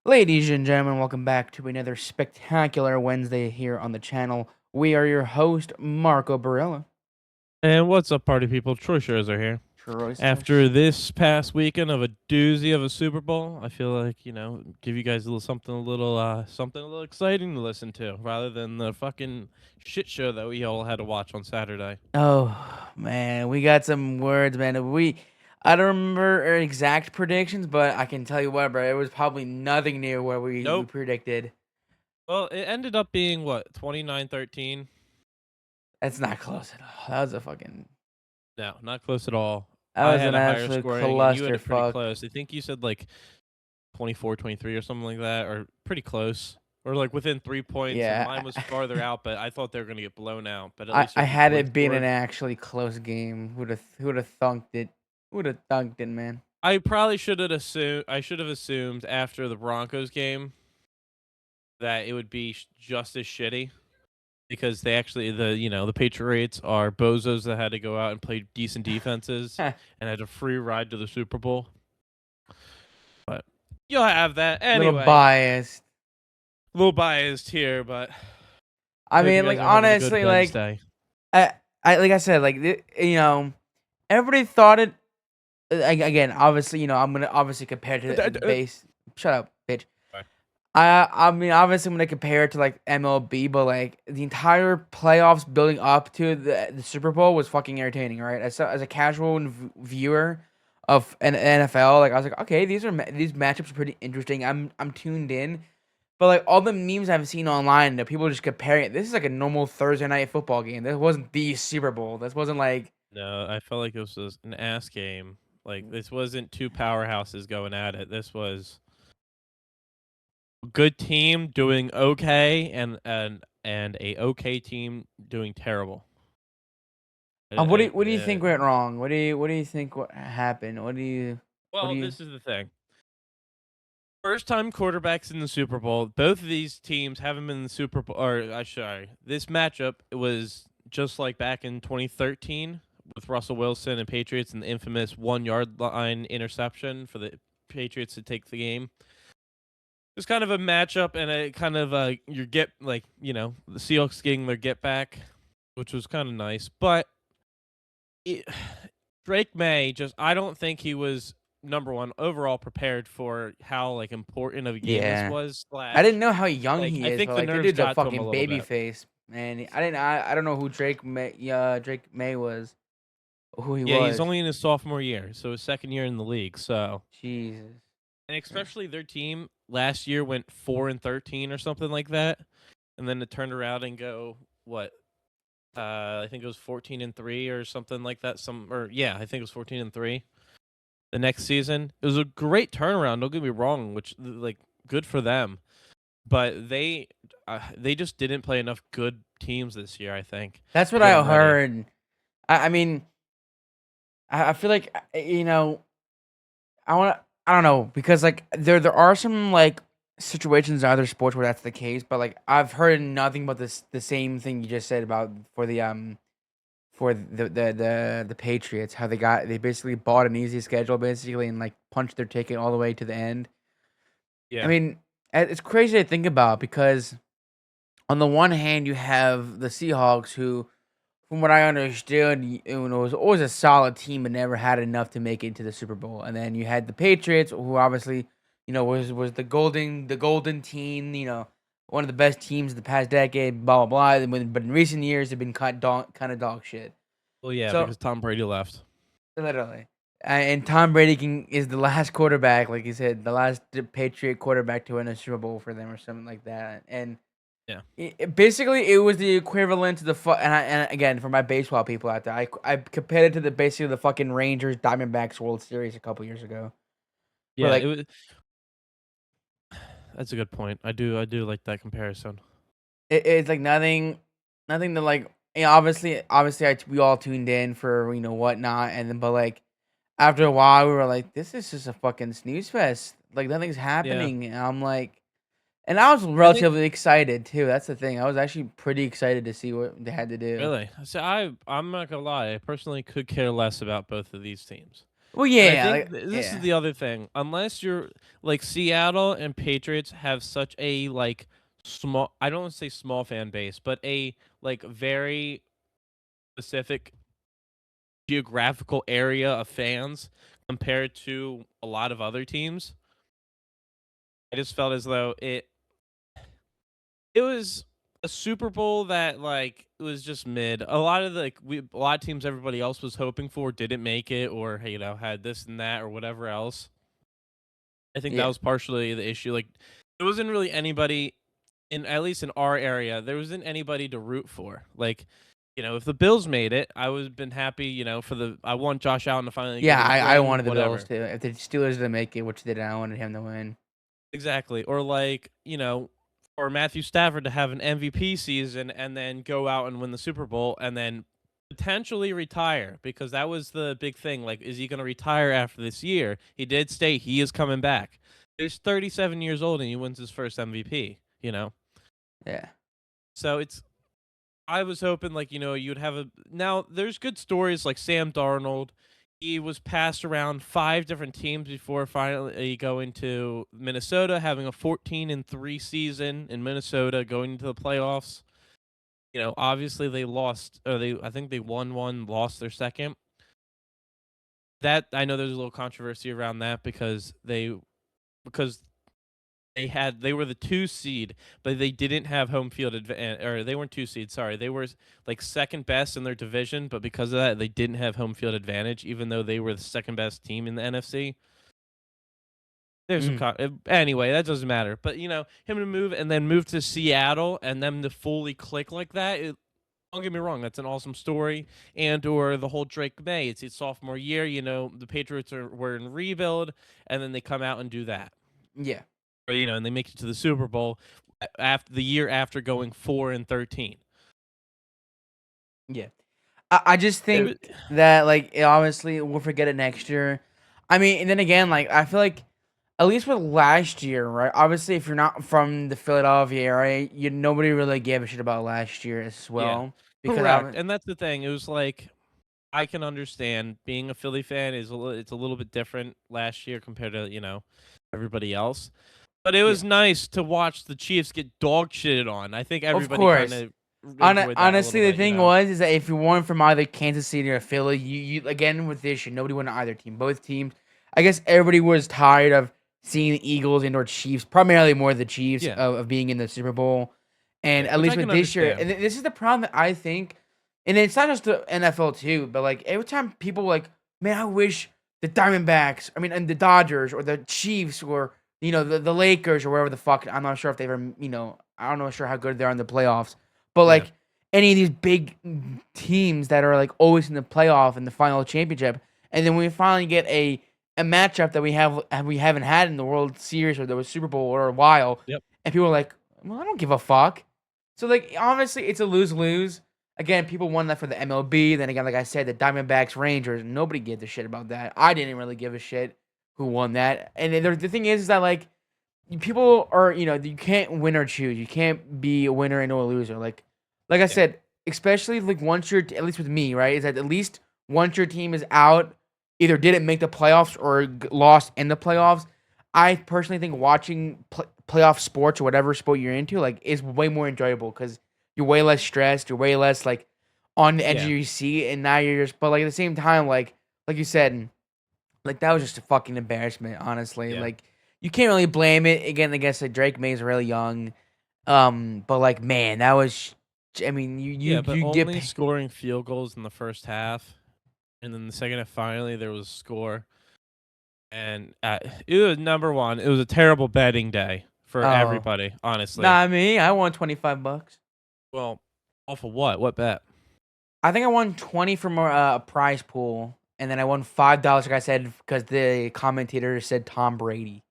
Ladies and gentlemen, welcome back to another spectacular Wednesday here on the channel. We are your host, Marco Barella. And what's up, party people? Troy Scherzer here. Troy After Smith. this past weekend of a doozy of a Super Bowl, I feel like give you guys a little something a little exciting to listen to, rather than the fucking shit show that we all had to watch on Saturday. Oh man, we got some words, man. I don't remember our exact predictions, but I can tell you what, bro. It was probably nothing near what we Nope. predicted. Well, it ended up being what 29-13. That's not close at all. That was a fucking. No, not close at all. That I was had an a higher absolute scoring, and you had it pretty clusterfuck. close. I think you said like 24-23 or something like that, or pretty close. Or like within 3 points, and Yeah, mine was farther out, but I thought they were gonna get blown out. But at I, least I there'd be had points it been an scored. actually close game. Who'd have thunked it? Who'd have thunked it, man? I probably should have assumed. I should have assumed after the Broncos game that it would be just as shitty because they actually the Patriots are bozos that had to go out and play decent defenses and had a free ride to the Super Bowl. But you'll have that Little anyway. biased. A little biased here, but I I hope you mean, like guys are having a good honestly, like Wednesday. like I said, like everybody thought it. Again, obviously, I'm gonna obviously compare it to the base. Shut up, bitch. I mean, obviously, I'm gonna compare it to like MLB, but like the entire playoffs building up to the Super Bowl was fucking entertaining, right? As a casual viewer of an NFL, like I was like, okay, these matchups are pretty interesting. I'm tuned in. But like all the memes I've seen online, that people just comparing it. This is like a normal Thursday night football game. This wasn't the Super Bowl. This wasn't like No, I felt like this was an ass game. Like this wasn't two powerhouses going at it. This was good team doing okay and a okay team doing terrible. what do you think went wrong? What do you think what happened? What do Well, you this is the thing. First time quarterbacks in the Super Bowl. Both of these teams haven't been in the Super Bowl. Or I sorry, this matchup it was just like back in 2013 with Russell Wilson and Patriots and the infamous 1 yard line interception for the Patriots to take the game. It's kind of a matchup and a kind of you get like the Seahawks getting their get back, which was kind of nice. But it, Drake May just I don't think he was number one overall prepared for how like important of a game this Yeah. was. I didn't Slash, know how young like he I is, think but the like that nerves dude's a got to him a fucking little baby bit. face, man. I don't know who Drake May who he Yeah, he's was. only in his sophomore year, so his second year in the league. So Jesus. and especially their team last year went 4-13 or something like that, and then to turn around and go what I think it was 14-3 or something like that. I think it was 14-3 the next season. It was a great turnaround. Don't get me wrong, which like good for them, but they just didn't play enough good teams this year. I think That's to what get I them ready. heard. I mean, I feel like I don't know because like there are some like situations in other sports where that's the case, but like I've heard nothing but the same thing you just said about for the Patriots, how they basically bought an easy schedule basically and like punched their ticket all the way to the end. I Yeah, mean, it's crazy to think about because on the one hand you have the Seahawks who, from what I understood, was always a solid team but never had enough to make it into the Super Bowl. And then you had the Patriots, who obviously, was the golden team, one of the best teams of the past decade, blah blah blah. But in recent years, they've been kind of dog shit. well, yeah, So because Tom Brady left. literally, and Tom Brady is the last quarterback, like you said, the last Patriot quarterback to win a Super Bowl for them or something like that. And Yeah, basically, it was the equivalent to and again for my baseball people out there, I compared it to basically the fucking Rangers Diamondbacks World Series a couple years ago. Where yeah, it like was. That's a good point. I do like that comparison. it's like nothing to like. Obviously, we all tuned in for whatnot, and then but like after a while, we were like, this is just a fucking snooze fest. Like nothing's Yeah, happening, and I'm like. And I was I think relatively excited too. That's the thing. I was actually pretty excited to see what they had to do. really. So I'm not gonna lie. I personally could care less about both of these teams. Well, And I yeah, think like, this is yeah, the other thing. Unless you're like Seattle and Patriots have such a like small, I don't want to say small fan base, but a like very specific geographical area of fans compared to a lot of other teams. I just felt as though it was a Super Bowl that like was just mid. A lot of the a lot of teams everybody else was hoping for didn't make it, or had this and that or whatever else. I think that yeah, was partially the issue. Like there wasn't really anybody in, at least in our area, there wasn't anybody to root for. Like, if the Bills made it, I would have been happy, for I want Josh Allen to finally get yeah. his I ring, wanted the Bills whatever. to. If the Steelers didn't make it, which they did, I wanted him to win. Exactly. Or like, for Matthew Stafford to have an MVP season and then go out and win the Super Bowl and then potentially retire, because that was the big thing. Like, is he going to retire after this year? He did state he is coming back. He's 37 years old and he wins his first MVP. Yeah, So I was hoping like, you'd have now there's good stories like Sam Darnold. He was passed around 5 different teams before finally going to Minnesota, having a 14-3 season in Minnesota, going into the playoffs. Obviously they lost, or I think they won one, lost their second. That I know there's a little controversy around that because they were the 2 seed, but they didn't have home field advantage, or they weren't 2 seed. Sorry, they were like second best in their division, but because of that, they didn't have home field advantage, even though they were the second best team in the NFC. There's some mm, anyway, that doesn't matter. But him to move and then move to Seattle and them to fully click like that. Don't get me wrong, that's an awesome story. And or the whole Drake May, it's his sophomore year. The Patriots were in rebuild, and then they come out and do that. yeah, Or, and they make it to the Super Bowl after the year after going 4-13. yeah. I just It think was, that like obviously we'll forget it next year. I mean, and then again, like I feel like at least with last year, right? Obviously, if you're not from the Philadelphia area, nobody really gave a shit about last year as yeah, well because correct. I And that's the thing. It was like I can understand being a Philly fan it's a little bit different last year compared to everybody else. But it yeah, was nice to watch the Chiefs get dog shitted on. I think of everybody kind course. of enjoyed that a little Honestly, the bit. thing was is that if you weren't from either Kansas City or Philly, you again with this shit, nobody went to either team. Both teams, I guess everybody was tired of seeing the Eagles and or Chiefs, primarily more the Chiefs Yeah, of being in the Super Bowl. And yeah, at which least I with can this year, understand. and this is the problem that I think, and it's not just the NFL too, but like every time people like, man, I wish the Diamondbacks, I mean, and the Dodgers or the Chiefs or the Lakers or whatever the fuck. I'm not sure if they ever, I don't know sure how good they are in the playoffs, but Yeah, like any of these big teams that are like always in the playoff and the final championship, and then we finally get a matchup that we haven't had in the World Series or the Super Bowl or a while, yep, and people are like, well, I don't give a fuck. So like obviously it's a lose lose. Again, people want that for the MLB. Then again, like I said, the Diamondbacks, Rangers, nobody gives a shit about that. I didn't really give a shit who won that. And then the thing is that like people are you can't win or choose. You can't be a winner and no a loser. Like I yeah, said, especially like once you're at least with me, right? Is that at least once your team is out, either didn't make the playoffs or lost in the playoffs. I personally think watching playoff sports or whatever sport you're into like is way more enjoyable because you're way less stressed. You're way less like on the edge of yeah, your seat, and now you're just. But like at the same time, like you said, like that was just a fucking embarrassment. Honestly, yeah. like you can't really blame it. Again, I guess like Drake May's really young. But like man, that was. I mean, Yeah, but you get. only scoring field goals in the first half, and then the second half finally there was a score, and it was number one. It was a terrible betting day for Oh, everybody, honestly. not me. I won $25. Well, off of what? What bet? I think I won 20 from a prize pool, and then I won $5. Like I said, because the commentator said Tom Brady.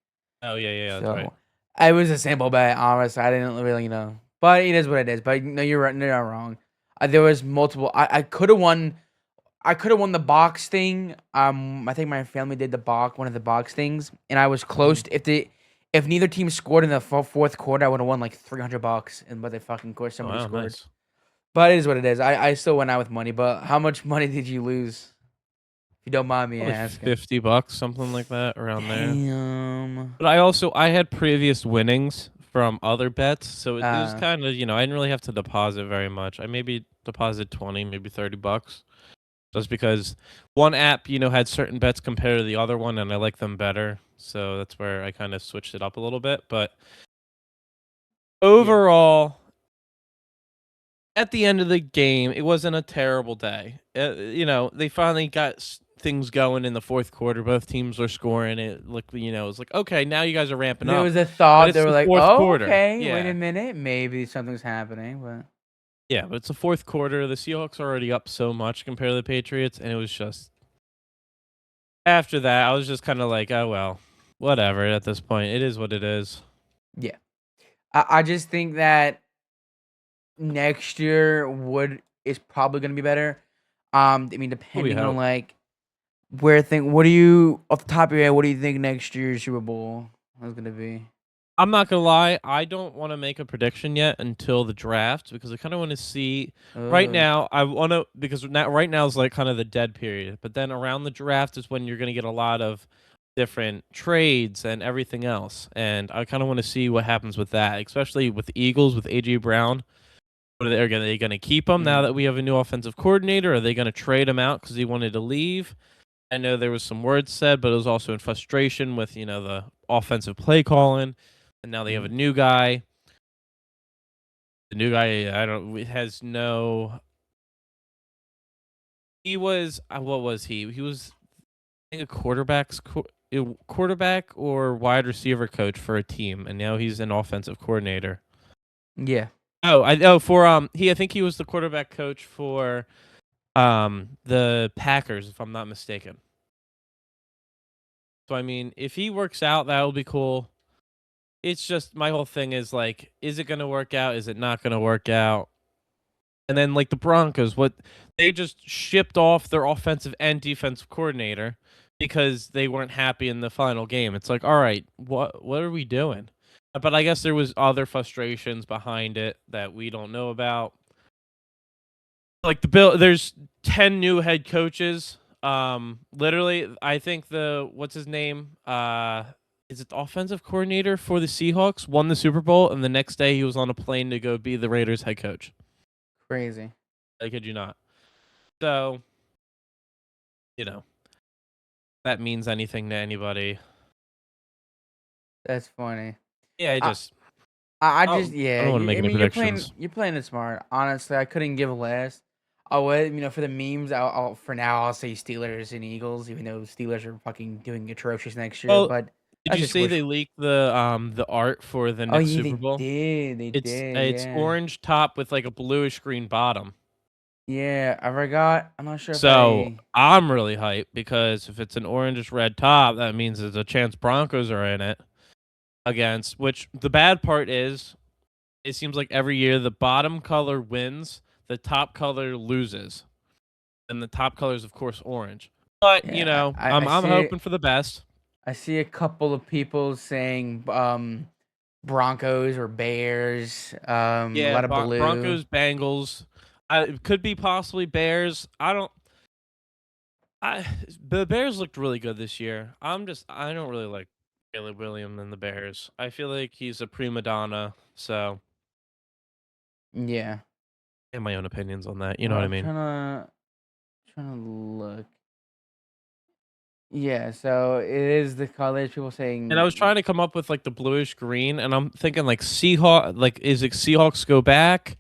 Oh yeah, that's right. So it was a simple bet. Honestly, I didn't really but it is what it is. But no, you're right. No, you're not wrong. There was multiple. I could have won. I could have won the box thing. I think my family did one of the box things, and I was close. Mhm. If neither team scored in the fourth quarter, I would have won like $300. And but they fucking course Oh, somebody wow, scored. nice. But it is what it is. I still went out with money. But how much money did you lose? you don't mind me Probably asking. $50, something like that, around there. Damn. But I had previous winnings from other bets, so it was kind of, I didn't really have to deposit very much. I maybe deposit 20, maybe $30, just because one app, had certain bets compared to the other one, and I like them better. So that's where I kind of switched it up a little bit. But overall, at the end of the game, it wasn't a terrible day. They finally got things going in the fourth quarter. Both teams were scoring. It looked, it was like, okay, now you guys are ramping There up. was a But thought. They it's were the like, fourth "Oh, quarter. okay. Wait a Yeah. minute. Maybe something's happening." But Yeah, but it's the fourth quarter. The Seahawks are already up so much compared to the Patriots, and it was just after that, I was just kind of like, oh well, whatever. At this point, it is what it is. yeah, I just think that next year is probably gonna be better. I mean, We depending on hope. like where think. What do you off the top of your head? What do you think next year's Super Bowl is gonna be? I'm not gonna lie, I don't want to make a prediction yet until the draft because I kind of want to see. Right Oh, now, I want to because right now is like kind of the dead period, but then around the draft is when you're gonna get a lot of different trades and everything else, and I kind of want to see what happens with that, especially with the Eagles with AJ Brown. Are they gonna keep him now that we have a new offensive coordinator? Are they gonna trade him out because he wanted to leave? I know there was some words said, but it was also in frustration with the offensive play calling, and now they have a mm, new guy. The new guy, I don't has no. He was what was he? He was I think a quarterback or wide receiver coach for a team, and now he's an offensive coordinator. yeah, I think he was the quarterback coach for the Packers, if I'm not mistaken. So I mean, if he works out, that will be cool. It's just my whole thing is like, is it going to work out? Is it not going to work out? And then like the Broncos, what they just shipped off their offensive and defensive coordinator because they weren't happy in the final game. It's like, all right, what are we doing? But I guess there was other frustrations behind it that we don't know about. Like there's 10 new head coaches. Literally, I think what's his name? Is it the offensive coordinator for the Seahawks? Won the Super Bowl, and the next day he was on a plane to go be the Raiders head coach. crazy. I kid you not. So, you know, that means anything to anybody. That's funny. Yeah, I I just I don't want to make I any mean predictions. you're playing it smart. Honestly, I couldn't give less. I'll for the memes. For now I'll say Steelers and Eagles, even though Steelers are fucking doing atrocious next year. Well, But did that's you just see wish. they leaked the art for the Oh next yeah, Super Bowl? they It's did, it's yeah, orange top with like a bluish green bottom. yeah. I forgot. I'm not sure if So I. I'm really hyped because if it's an orangish red top, that means there's a chance Broncos are in it against. Which the bad part is, it seems like every year the bottom color wins, the top color loses, and the top color is of course orange. But Yeah, I I'm see it. hoping for the best. I see a couple of people saying Broncos or Bears. A Yeah, lot of blue. Broncos, Bengals. It could be possibly Bears. I don't. I The Bears looked really good this year. I don't really like Caleb Williams and the Bears. I feel like he's a prima donna. So Yeah. I have my own opinions on that. You know Well, what I I'm mean? trying to look. Yeah, so it is the colors. People And I was saying, trying to come up with like the bluish green, and I'm thinking like Seahawks. Like, is it Seahawks go back?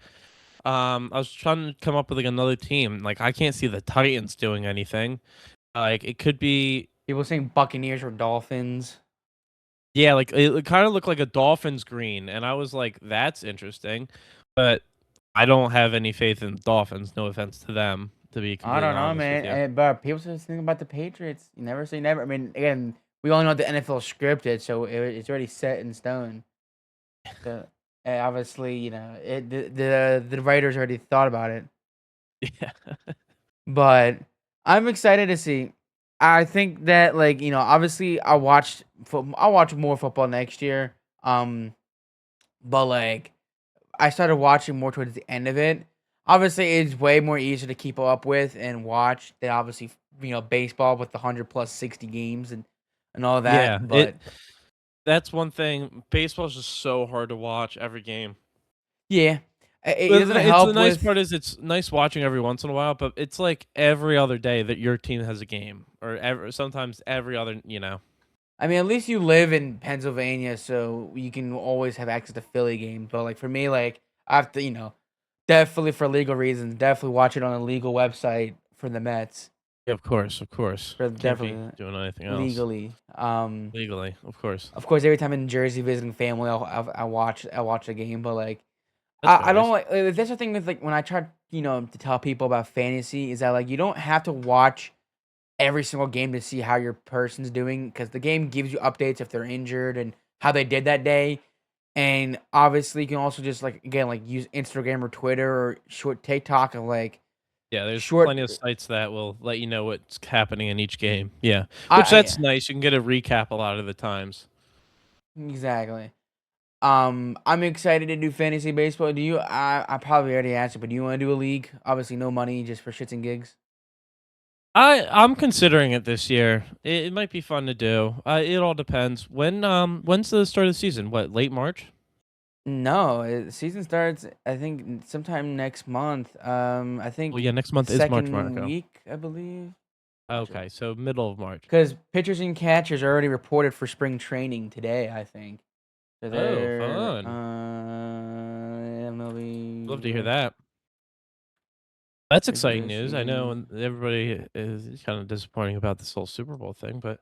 I was trying to come up with like another team. Like, I can't see the Titans doing anything. Like, it could be. people saying Buccaneers or Dolphins. Yeah, like it kind of looked like a Dolphins green, and I was like, "That's interesting," but I don't have any faith in Dolphins. No offense to them, to be I completely don't know, honest with man. you. But people just think about the Patriots. You never say never. I mean, again, we all know the NFL scripted, so it's already set in stone. So obviously, the writers already thought about it. Yeah, But I'm excited to see. I think that obviously I'll watch more football next year. But I started watching more towards the end of it. Obviously, it's way more easier to keep up with and watch than obviously baseball with the 100 plus 60 games and all Yeah, that. But that's one thing. Baseball's just so hard to watch every game. yeah, it Well, doesn't it's the help nice with. part is it's nice watching every once in a while, but it's like every other day that your team has a game, or sometimes every other. I mean, at least you live in Pennsylvania, so you can always have access to Philly games. But like for me, like I have to, definitely for legal reasons, definitely watch it on a legal website for the Mets. Yeah, of course. For Can't be definitely doing anything else legally. legally, of course. Of course, every time in Jersey visiting family, I watch the game. But like, That's I don't always. like. That's the thing with like when I try, to tell people about fantasy is that like you don't have to watch every single game to see how your person's doing because the game gives you updates if they're injured and how they did that day. And obviously, you can also just like again like use Instagram or Twitter or short TikTok of like Yeah, there's short. plenty of sites that will let you know what's happening in each game. Yeah, which I that's nice. You can get a recap a lot of the times. exactly. I'm excited to do fantasy baseball. Do you? I probably already asked you, but do you want to do a league? Obviously, no money, just for shits and gigs. I'm considering it this year. It might be fun to do. It all depends. When's the start of the season? What, late March? No, season starts. I think sometime next month. I Well, think yeah, next month is March, second Marco. week, I believe. Okay, so middle of March. Because pitchers and catchers are already reported for spring training today. I think so. Oh, They're fun. Love to hear MLB that. That's exciting regular news. I know season everybody is kind of disappointing about this whole Super Bowl thing, but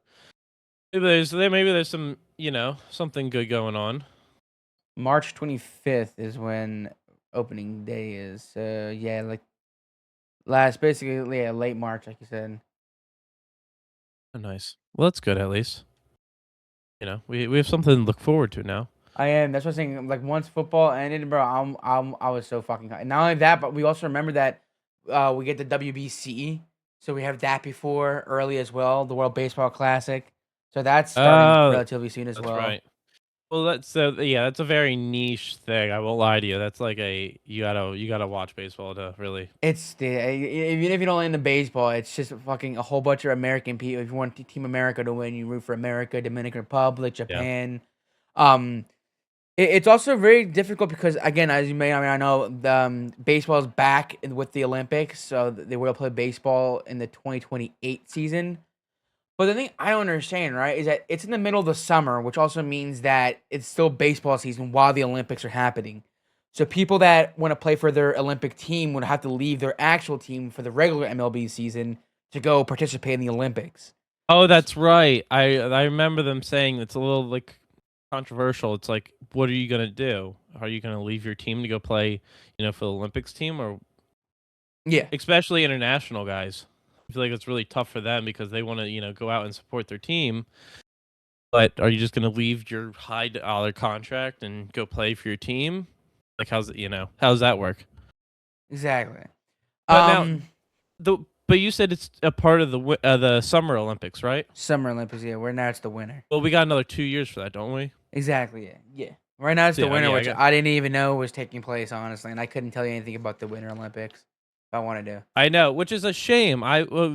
maybe there's some, something good going on. March 25th is when opening day is. So yeah, like basically yeah, late March, like you said. Oh, nice. Well, that's good at least. We have something to look forward to now. I am. That's what I'm saying. Like once football ended, bro, I was so fucking high. Not only that, but we also remember that we get the WBC, so we have that before early as well, the World Baseball Classic. So that's starting Oh, relatively soon as that's well. right. Well, that's a very niche thing. I won't lie to you. That's like you gotta watch baseball to really. It's even if you don't into baseball, it's just fucking a whole bunch of American people. If you want Team America to win, you root for America, Dominican Republic, Yeah. Japan. Um, it's also very difficult because, again, as you may or may not know, baseball is back with the Olympics, so they will play baseball in the 2028 season. But the thing I don't understand, right, is that it's in the middle of the summer, which also means that it's still baseball season while the Olympics are happening. So people that want to play for their Olympic team would have to leave their actual team for the regular MLB season to go participate in the Olympics. Oh, that's right. I remember them saying it's a little like controversial. It's like, what are you gonna do? Are you gonna leave your team to go play, for the Olympics team, or Yeah, especially international guys? I feel like it's really tough for them because they want to, go out and support their team. But are you just gonna leave your high dollar contract and go play for your team? Like, how's that work? exactly. But now, Um, but you said it's a part of the Summer Olympics, right? Summer Olympics, yeah, where now it's the winter. Well, we got another 2 years for that, don't we? Exactly. Yeah. Yeah. Right now it's So, the yeah, winter, yeah, I which got. I didn't even know was taking place, honestly, and I couldn't tell you anything about the Winter Olympics if I wanted to. I know, which is a shame.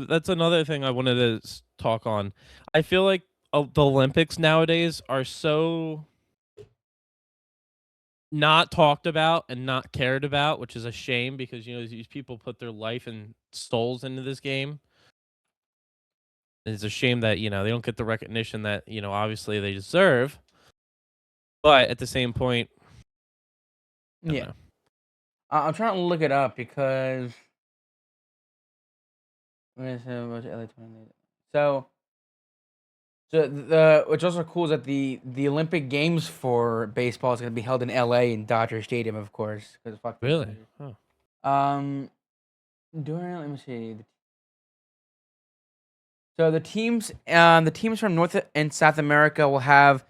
That's another thing I wanted to talk on. I feel like the Olympics nowadays are so not talked about and not cared about, which is a shame because these people put their life and souls into this game. It's a shame that they don't get the recognition that obviously they deserve. But at the same point, I don't Yeah. know. I'm trying to look it up because LA 20. So, so the what's also cool is that the Olympic Games for baseball is going to be held in LA in Dodger Stadium, of course, because fuck the Really? Dodgers. Oh, Um, let me see. So the teams from North and South America will have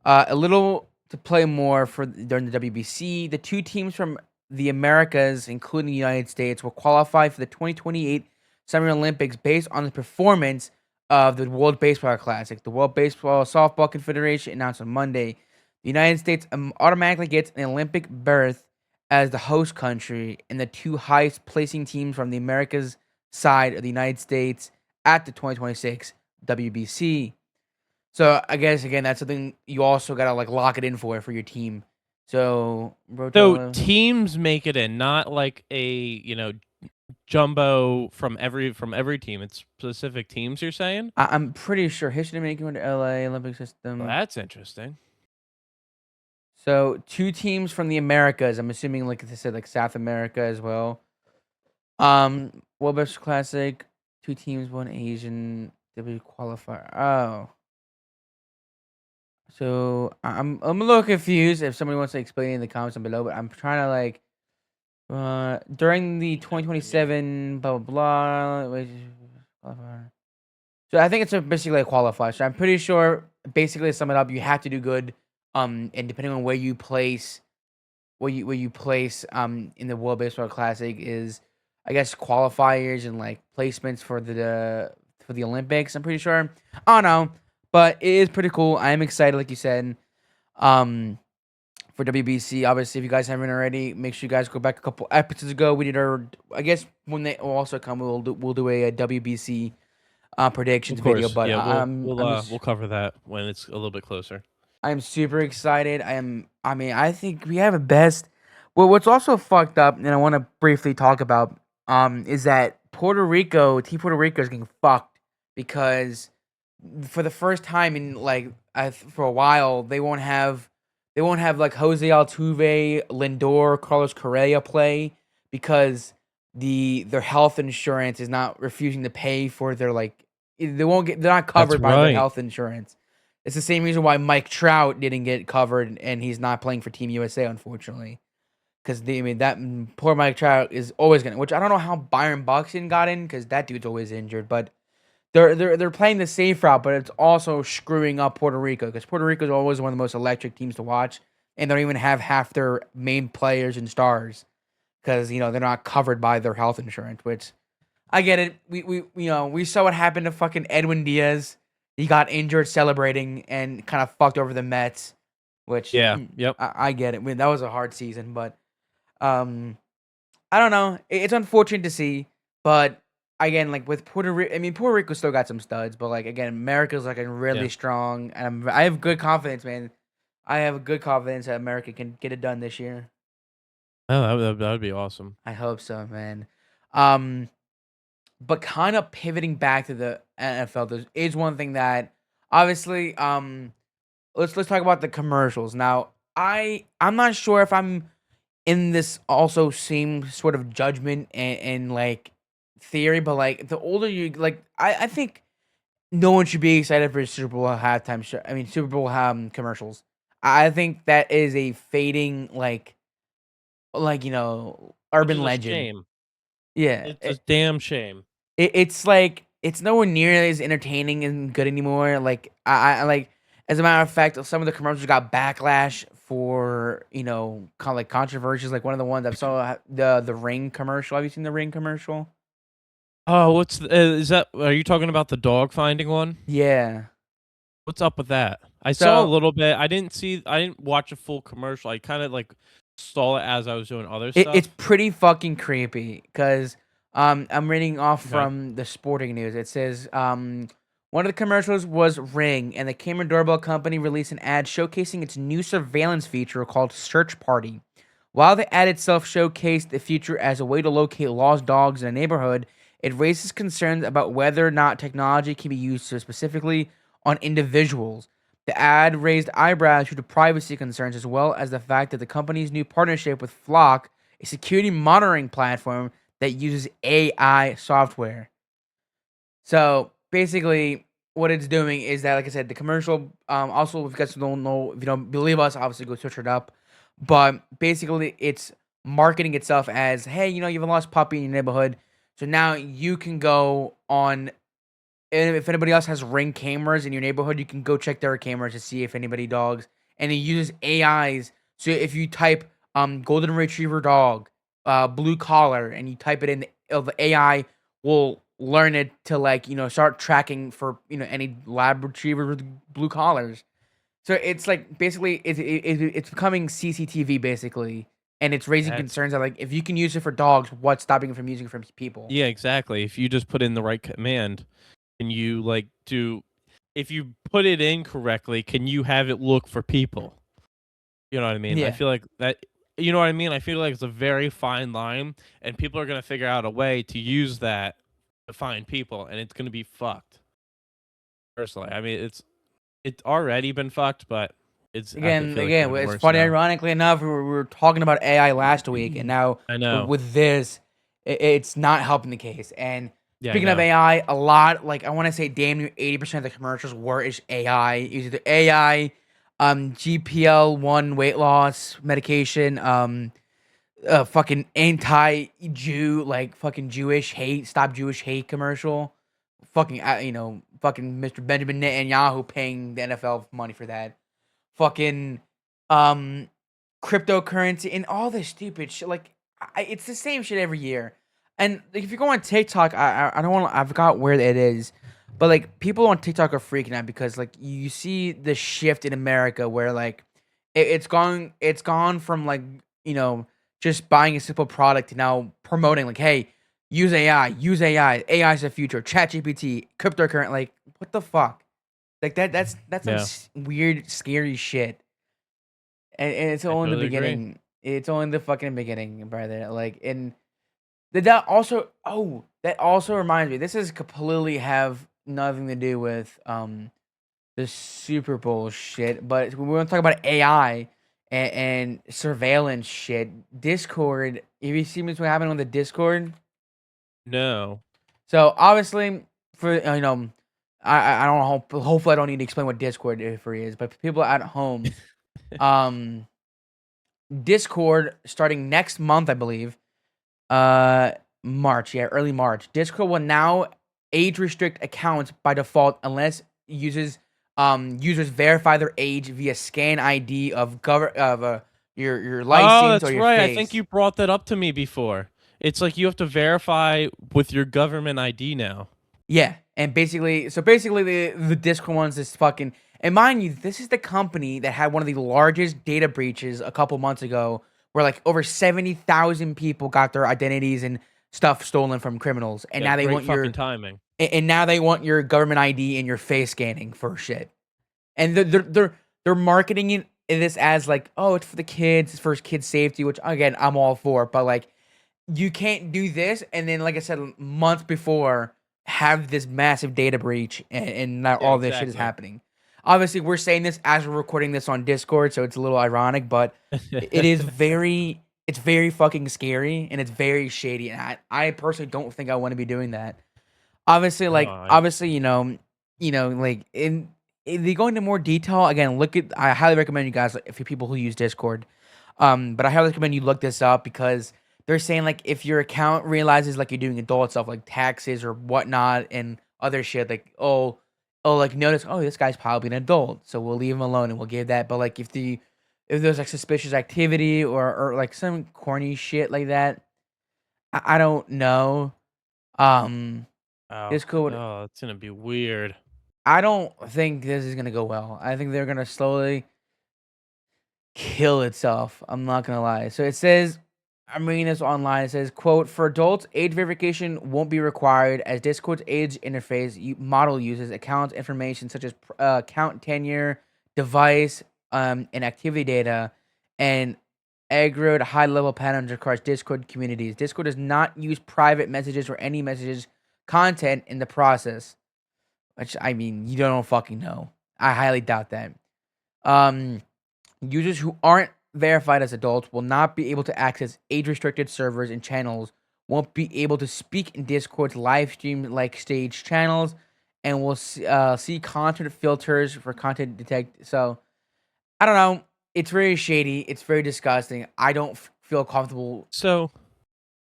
a little to play more for during the WBC. The two teams from the Americas, including the United States, will qualify for the 2028 Summer Olympics based on the performance of the World Baseball Classic. The World Baseball Softball Confederation announced on Monday the United States automatically gets an Olympic berth as the host country, and the two highest placing teams from the Americas side of the United States at the 2026 WBC. So I guess again that's something you also gotta like lock it in for your team. So So Rotolo, teams make it in, not like a jumbo from every team. It's specific teams. You're saying? I'm pretty sure history making to LA Olympic Well, system. that's interesting. So 2 teams from the Americas. I'm assuming like I said like South America as well. World Best Classic, 2 teams, 1 Asian W qualifier. Oh. So I'm a little confused if somebody wants to explain in the comments down below, but I'm trying to like during the Repeat that to me. 2027 blah blah blah. So I think it's basically a qualifier. So I'm pretty sure basically to sum it up, you have to do good. And depending on where you place in the World Baseball Classic is I guess qualifiers and like placements for the Olympics. I'm pretty sure. I don't know, but it is pretty cool. I am excited, like you said. Um, for WBC, obviously, if you guys haven't already, make sure you guys go back a couple episodes ago. We did our, I guess when they will also come, we'll do a WBC Of predictions video. course, But yeah. I'm We'll cover that when it's a little bit closer. I'm super excited. I mean, I think we have a best. Well, what's also fucked up, and I want to briefly talk about, is that Team Puerto Rico is getting fucked because for the first time in like for a while, they won't have like Jose Altuve, Lindor, Carlos Correa play because their health insurance is not refusing to pay for their like they're not That's covered by their right. health insurance. It's the same reason why Mike Trout didn't get covered and he's not playing for Team USA, unfortunately. Because I mean that poor Mike Trout is always gonna. Which I don't know how Byron Buxton got in because that dude's always injured. But they're playing the safe route, but it's also screwing up Puerto Rico because Puerto Rico is always one of the most electric teams to watch, and they don't even have half their main players and stars because they're not covered by their health insurance. Which I get it. We saw what happened to fucking Edwin Diaz. He got injured celebrating and kind of fucked over the Mets, which Yeah. Yep. I get it. I mean, that was a hard season, but um, I don't know. It's unfortunate to see, but again, like with Puerto Rico, I mean, Puerto Rico still got some studs, but like again, America's like really Yeah. strong, and I have good confidence, man. I have good confidence that America can get it done this year. Oh, that would be awesome. I hope so, man. Um, But kind of pivoting back to the NFL, there is one thing that obviously let's talk about the commercials. Now, I'm not sure if I'm in this also same sort of judgment and like theory, but like the older you like I think no one should be excited for Super Bowl halftime show. I mean Super Bowl commercials. I think that is a fading like Which is urban a legend. shame. Yeah. It's a damn shame. It's like it's nowhere near as entertaining and good anymore. Like I like as a matter of fact, some of the commercials got backlash for kind of like controversies. Like one of the ones I saw the Ring commercial. Have you seen the Ring commercial? Oh, is that? Are you talking about the dog finding one? Yeah. What's up with that? I saw a So little bit. I didn't watch a full commercial. I kind of like saw it as I was doing other it's stuff. pretty fucking creepy because I'm reading off Okay. from the Sporting News. It says one of the commercials was Ring, and the camera doorbell company released an ad showcasing its new surveillance feature called Search Party. While the ad itself showcased the feature as a way to locate lost dogs in a neighborhood, it raises concerns about whether or not technology can be used so specifically on individuals. The ad raised eyebrows due to privacy concerns as well as the fact that the company's new partnership with Flock, a security monitoring platform that uses AI software. So basically, what it's doing is that, like I said, the commercial. Also, if you guys don't know, if you don't believe us, obviously go search it up. But basically, it's marketing itself as, hey, you have a lost puppy in your neighborhood, so now you can go on. And if anybody else has Ring cameras in your neighborhood, you can go check their cameras to see if anybody dogs. And it uses AIs. So if you type golden retriever dog, blue collar, and you type it in, the AI will learn it to start tracking for any lab retriever with blue collars. So it's like basically it's becoming CCTV basically, and it's raising That's concerns that like if you can use it for dogs, what's stopping it from using it for people? yeah, exactly. If you just put in the right command, and you like do, if you put it in correctly, can you have it look for people? You know what I mean? I Yeah. feel like that. You know what I mean? I feel like it's a very fine line, and people are gonna figure out a way to use that to find people, and it's gonna be fucked. Personally, I mean, it's already been fucked, but I feel like it's Again, gonna be it's worse funny. now. Ironically enough, we were talking about AI last week, and now I know. with this, it's not helping the case. And Yeah, I speaking of know. AI, a lot like I want to say, damn near 80% of the commercials were is AI. Is either AI, GPL-1 weight loss medication, fucking anti-Jew, like fucking Jewish hate, stop Jewish hate commercial. Fucking, fucking Mr. Benjamin Netanyahu paying the NFL money for that. Fucking, um, cryptocurrency and all this stupid shit. Like, it's the same shit every year. And like, if you go on TikTok, I don't want, I forgot where it is, but like people on TikTok are freaking out because like you see the shift in America where like it's gone from like you know just buying a simple product to now promoting like, hey, use AI, AI is the future, ChatGPT, cryptocurrency, like what the fuck, like that's some Yeah, weird scary shit, and it's I only the totally agree. beginning. It's only the fucking beginning, brother. Like, and that also, oh, that also reminds me. This is completely have nothing to do with the Super Bowl shit, but we want to talk about AI and surveillance shit. Discord. Have you seen what's happening on the Discord? No. So obviously, for I don't hope. Hopefully, I don't need to explain what Discord for is, but for people at home, um, Discord starting next month, I believe. Uh, March, yeah, early March. Discord will now age restrict accounts by default unless users verify their age via scan ID of your Oh, license or that's your right. I think face. you brought that up to me before. It's like you have to verify with your government ID now. Yeah, and basically the Discord one's this fucking, and mind you, this is the company that had one of the largest data breaches a couple months ago, where like over 70,000 people got their identities and stuff stolen from criminals, and Yeah, now they great want fucking your timing. and now they want your government ID and your face scanning for shit. And they're marketing it this as like, oh, it's for the kids, it's for kids safety, which again I'm all for, but like you can't do this and then like I said months before have this massive data breach and now Yeah, all this shit is exactly. happening. Obviously, we're saying this as we're recording this on Discord, so it's a little ironic, but it is very it's very fucking scary and it's very shady, and I personally don't think I want to be doing that. Obviously, No, like obviously, like in they go into more detail again. Look at I highly recommend you guys, like, if you people who use Discord. But I highly recommend you look this up because they're saying like if your account realizes like you're doing adult stuff like taxes or whatnot and other shit, like like notice, oh, this guy's probably an adult, so we'll leave him alone and we'll give that. But like if there's like suspicious activity or like some corny shit like that, I don't know. Um, oh, Discord, oh, it's gonna be weird. I don't think this is gonna go well. I think they're gonna slowly kill itself. I'm not gonna lie. So it says, I'm reading this online. It says, "quote For adults, age verification won't be required as Discord's age interface model uses account information such as account tenure, device, and activity data, and aggregate high-level patterns across Discord communities. Discord does not use private messages or any messages content in the process." Which I mean, you don't fucking know. I highly doubt that. Um, Users who aren't verified as adults will not be able to access age-restricted servers and channels. Won't be able to speak in Discord's live stream like stage channels, and will see content filters for content detect. So I don't know. It's very shady. It's very disgusting. I don't feel comfortable. So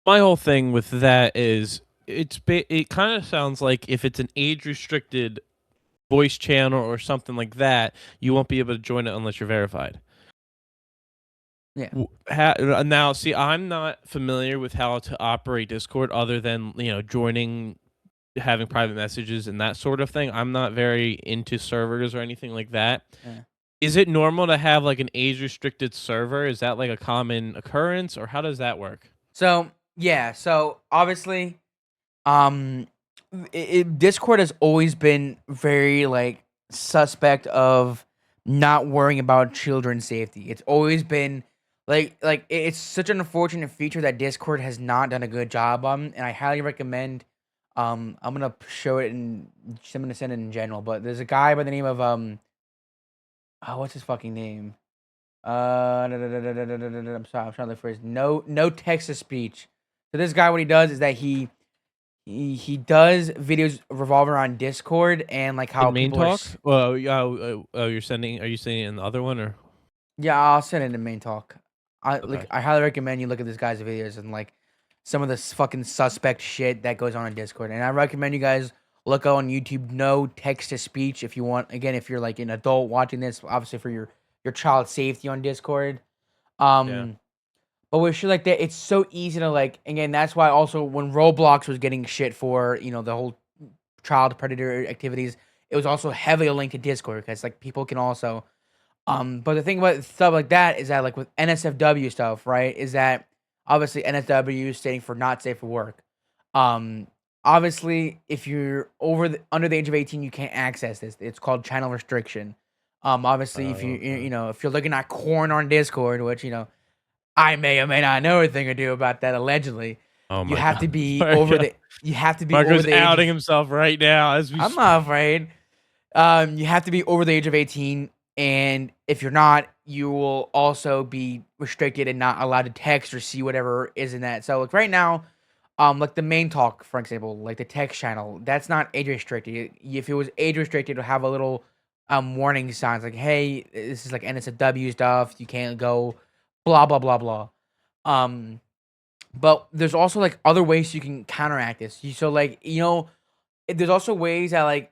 my whole thing with that is it kind of sounds like if it's an age restricted voice channel or something like that, you won't be able to join it unless you're verified. Yeah, Now, see, I'm not familiar with how to operate Discord other than joining, having private messages and that sort of thing. I'm not very into servers or anything like that. yeah. Is it normal to have like an age restricted server? Is that like a common occurrence, or how does that work? So yeah, so obviously, um, Discord has always been very like suspect of not worrying about children's safety. It's always been it's such an unfortunate feature that Discord has not done a good job on, and I highly recommend. I'm gonna show it in. I'm gonna send it in general, but there's a guy by the name of oh, what's his fucking name? I'm sorry, I'm trying to look for his no text to speech. So this guy, what he does is that he does videos revolving around Discord and like how In main people are. talk? Well, yeah. You're sending. Are you sending it in the other one or? Yeah, I'll send it in main talk. Okay. I highly recommend you look at this guy's videos and like some of the fucking suspect shit that goes on in Discord. And I recommend you guys look on YouTube no text to speech if you want. Again, if you're like an adult watching this, obviously for your child's safety on Discord. Yeah. Um, but with shit like that, it's so easy to like. Again, that's why also when Roblox was getting shit for the whole child predator activities, it was also heavily linked to Discord because like people can also. But the thing about stuff like that is that like with NSFW stuff, right? Is that obviously NSW standing for not safe for work. Um, Obviously, if you're under the age of 18, you can't access this. It's called channel restriction. Obviously, if Okay. if you're looking at corn on Discord, which I may or may not know anything to do about that. Allegedly, Oh you my have to God. be over Marco. the you have to be over Marco's the age. outing himself right now as we I'm not speak. afraid. You have to be over the age of 18, and if you're not, you will also be restricted and not allowed to text or see whatever is in that. So, like right now, like the main talk, for example, like the text channel, that's not age restricted. If it was age restricted, it'll have a little warning signs like, "Hey, this is like NSFW stuff. You can't go, blah blah blah blah." Um, but there's also like other ways you can counteract this. So like there's also ways that like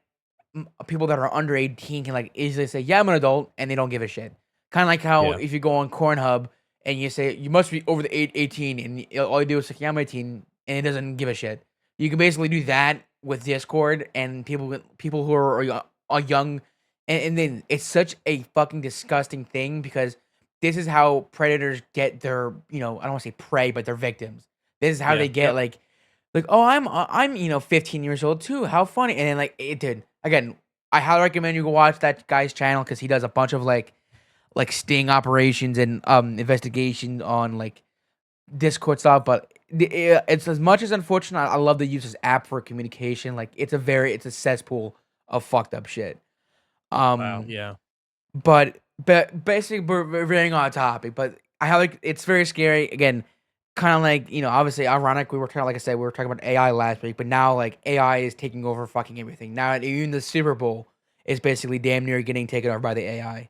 people that are under 18 can like easily say, "Yeah, I'm an adult," and they don't give a shit. Kind of like how Yeah. if you go on Cornhub and you say you must be over the 18, and all you do is say, "Yeah, I'm 18," and it doesn't give a shit. You can basically do that with Discord and people who are young, and then it's such a fucking disgusting thing because this is how predators get their I don't want to say prey, but their victims. This is how Yeah. they get Yep. like, oh, I'm 15 years old too. How funny! And then like it did again. I highly recommend you go watch that guy's channel because he does a bunch of like sting operations and investigations on like Discord stuff. But it's as much as unfortunate. I love to use this app for communication. Like it's a cesspool of fucked up shit. Wow. Um, Yeah. but basically we're veering on topic. But I have like it's very scary. Again, kind of like obviously ironic. We were talking like I said we were talking about AI last week, but now like AI is taking over fucking everything. Now even the Super Bowl is basically damn near getting taken over by the AI.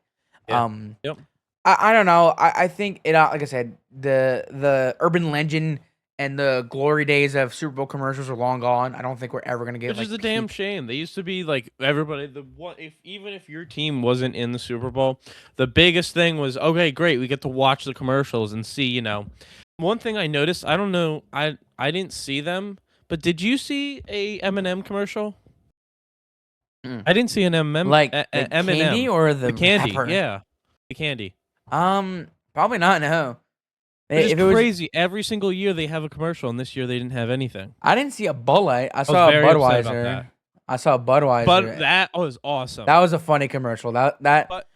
Yeah. Um, Yep. I don't know. I think it like I said the urban legend and the glory days of Super Bowl commercials are long gone. I don't think we're ever gonna get Which is like a damn peak. shame. They used to be like everybody. The one, if even if your team wasn't in the Super Bowl, the biggest thing was okay, great. We get to watch the commercials and see. One thing I noticed. I don't know. I didn't see them, but did you see a M&M commercial? Mm. I didn't see an Like the candy M&M. or The the candy, rapper. yeah, the candy. Probably not. No. Which is If it was, crazy. Every single year they have a commercial, and this year they didn't have anything. I didn't see a Bud Light. I I was saw a very upset about that. Budweiser. I saw a But Budweiser. that was awesome. That was a funny commercial. That But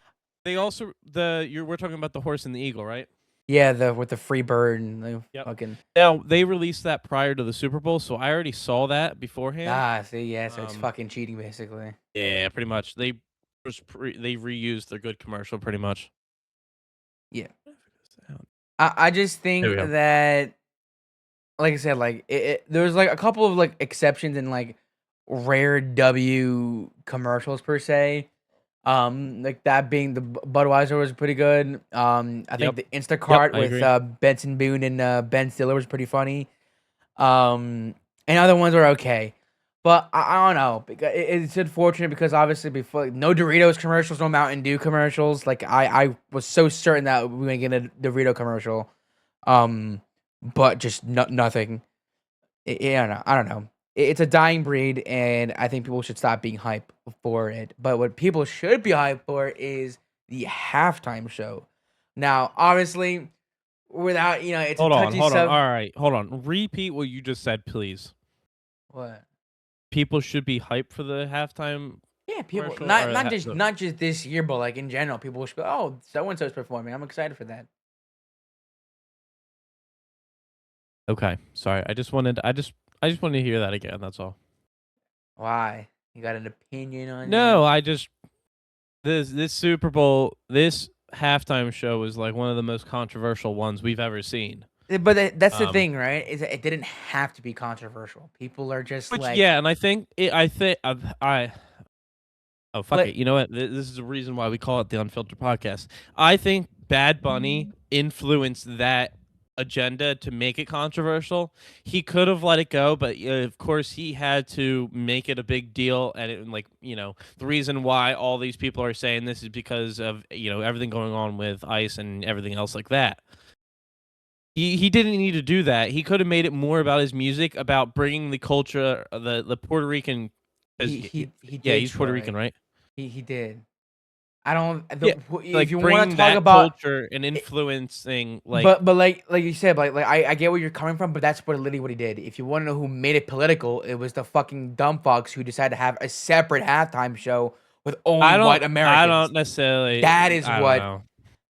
they also we're talking about the horse and the eagle, right? yeah, the with the free bird and the Yep. fucking Now they released that prior to the Super Bowl, so I already saw that beforehand. see yeah, so it's Um, fucking cheating basically. yeah, pretty much. They reused their good commercial pretty much. Yeah, I just There think we go. that like I said, like there's like a couple of like exceptions in like rare W commercials per se. Like that being the Budweiser was pretty good. I think Yep. the Yep. Instacart I with agree. Benson Boone and Ben Stiller was pretty funny. And other ones were okay, but I don't know. Because it's unfortunate because obviously before like, no Doritos commercials, no Mountain Dew commercials. Like I was so certain that we were gonna get a Dorito commercial, um, but just nothing. I don't know. It's a dying breed, and I think people should stop being hyped for it. But what people should be hyped for is the halftime show. Now, obviously, without it's a Hold on, touchy hold on. sub. All right, hold on. Repeat what you just said, please. What? People should be hyped for the halftime Yeah, people commercial or not just this year, but like in general, people should go, oh, so and so's performing. I'm excited for that. Okay. Sorry. I just wanted to hear that again, that's all. Why? You got an opinion on No, that? I just this Super Bowl, this halftime show was like one of the most controversial ones we've ever seen. But that's the Um thing, right? Is that it didn't have to be controversial. People are just which like, yeah, and I oh fuck like it. You know what? This is the reason why we call it the Unfiltered Podcast. I think Bad Bunny influenced that agenda to make it controversial. He could have let it go, but of course he had to make it a big deal. And it, like the reason why all these people are saying this is because of everything going on with ICE and everything else like that. He didn't need to do that. He could have made it more about his music, about bringing the culture, the Puerto Rican. 'Cause he yeah, did he's Puerto Rican, try. right? He did. I don't. Yeah, If like you want to bringing talk that about, culture and influencing, like, but like you said, like I get where you're coming from, but that's literally what he did. If you want to know who made it political, it was the fucking dumb fucks who decided to have a separate halftime show with only white I Americans. don't necessarily, That is I don't what. know.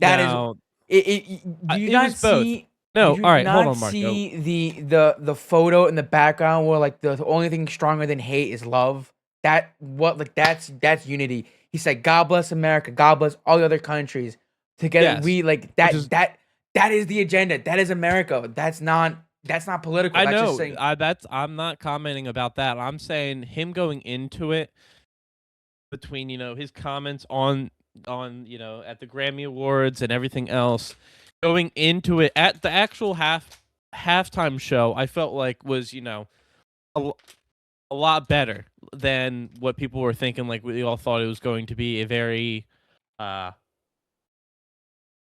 That is. No, Do you it not was both. see? Do No, you all right, hold not on, Marco. see the photo in the background where like the only thing stronger than hate is love? That what like that's unity. He said, "God bless America. God bless all the other countries. Together, Yes, we like which is that is the agenda. That is America. That's not political. I That's just know. saying. I'm not commenting about that. I'm saying him going into it between his comments on at the Grammy Awards and everything else, going into it at the actual halftime show, I felt like was a, a lot better than what people were thinking. Like we all thought it was going to be a very uh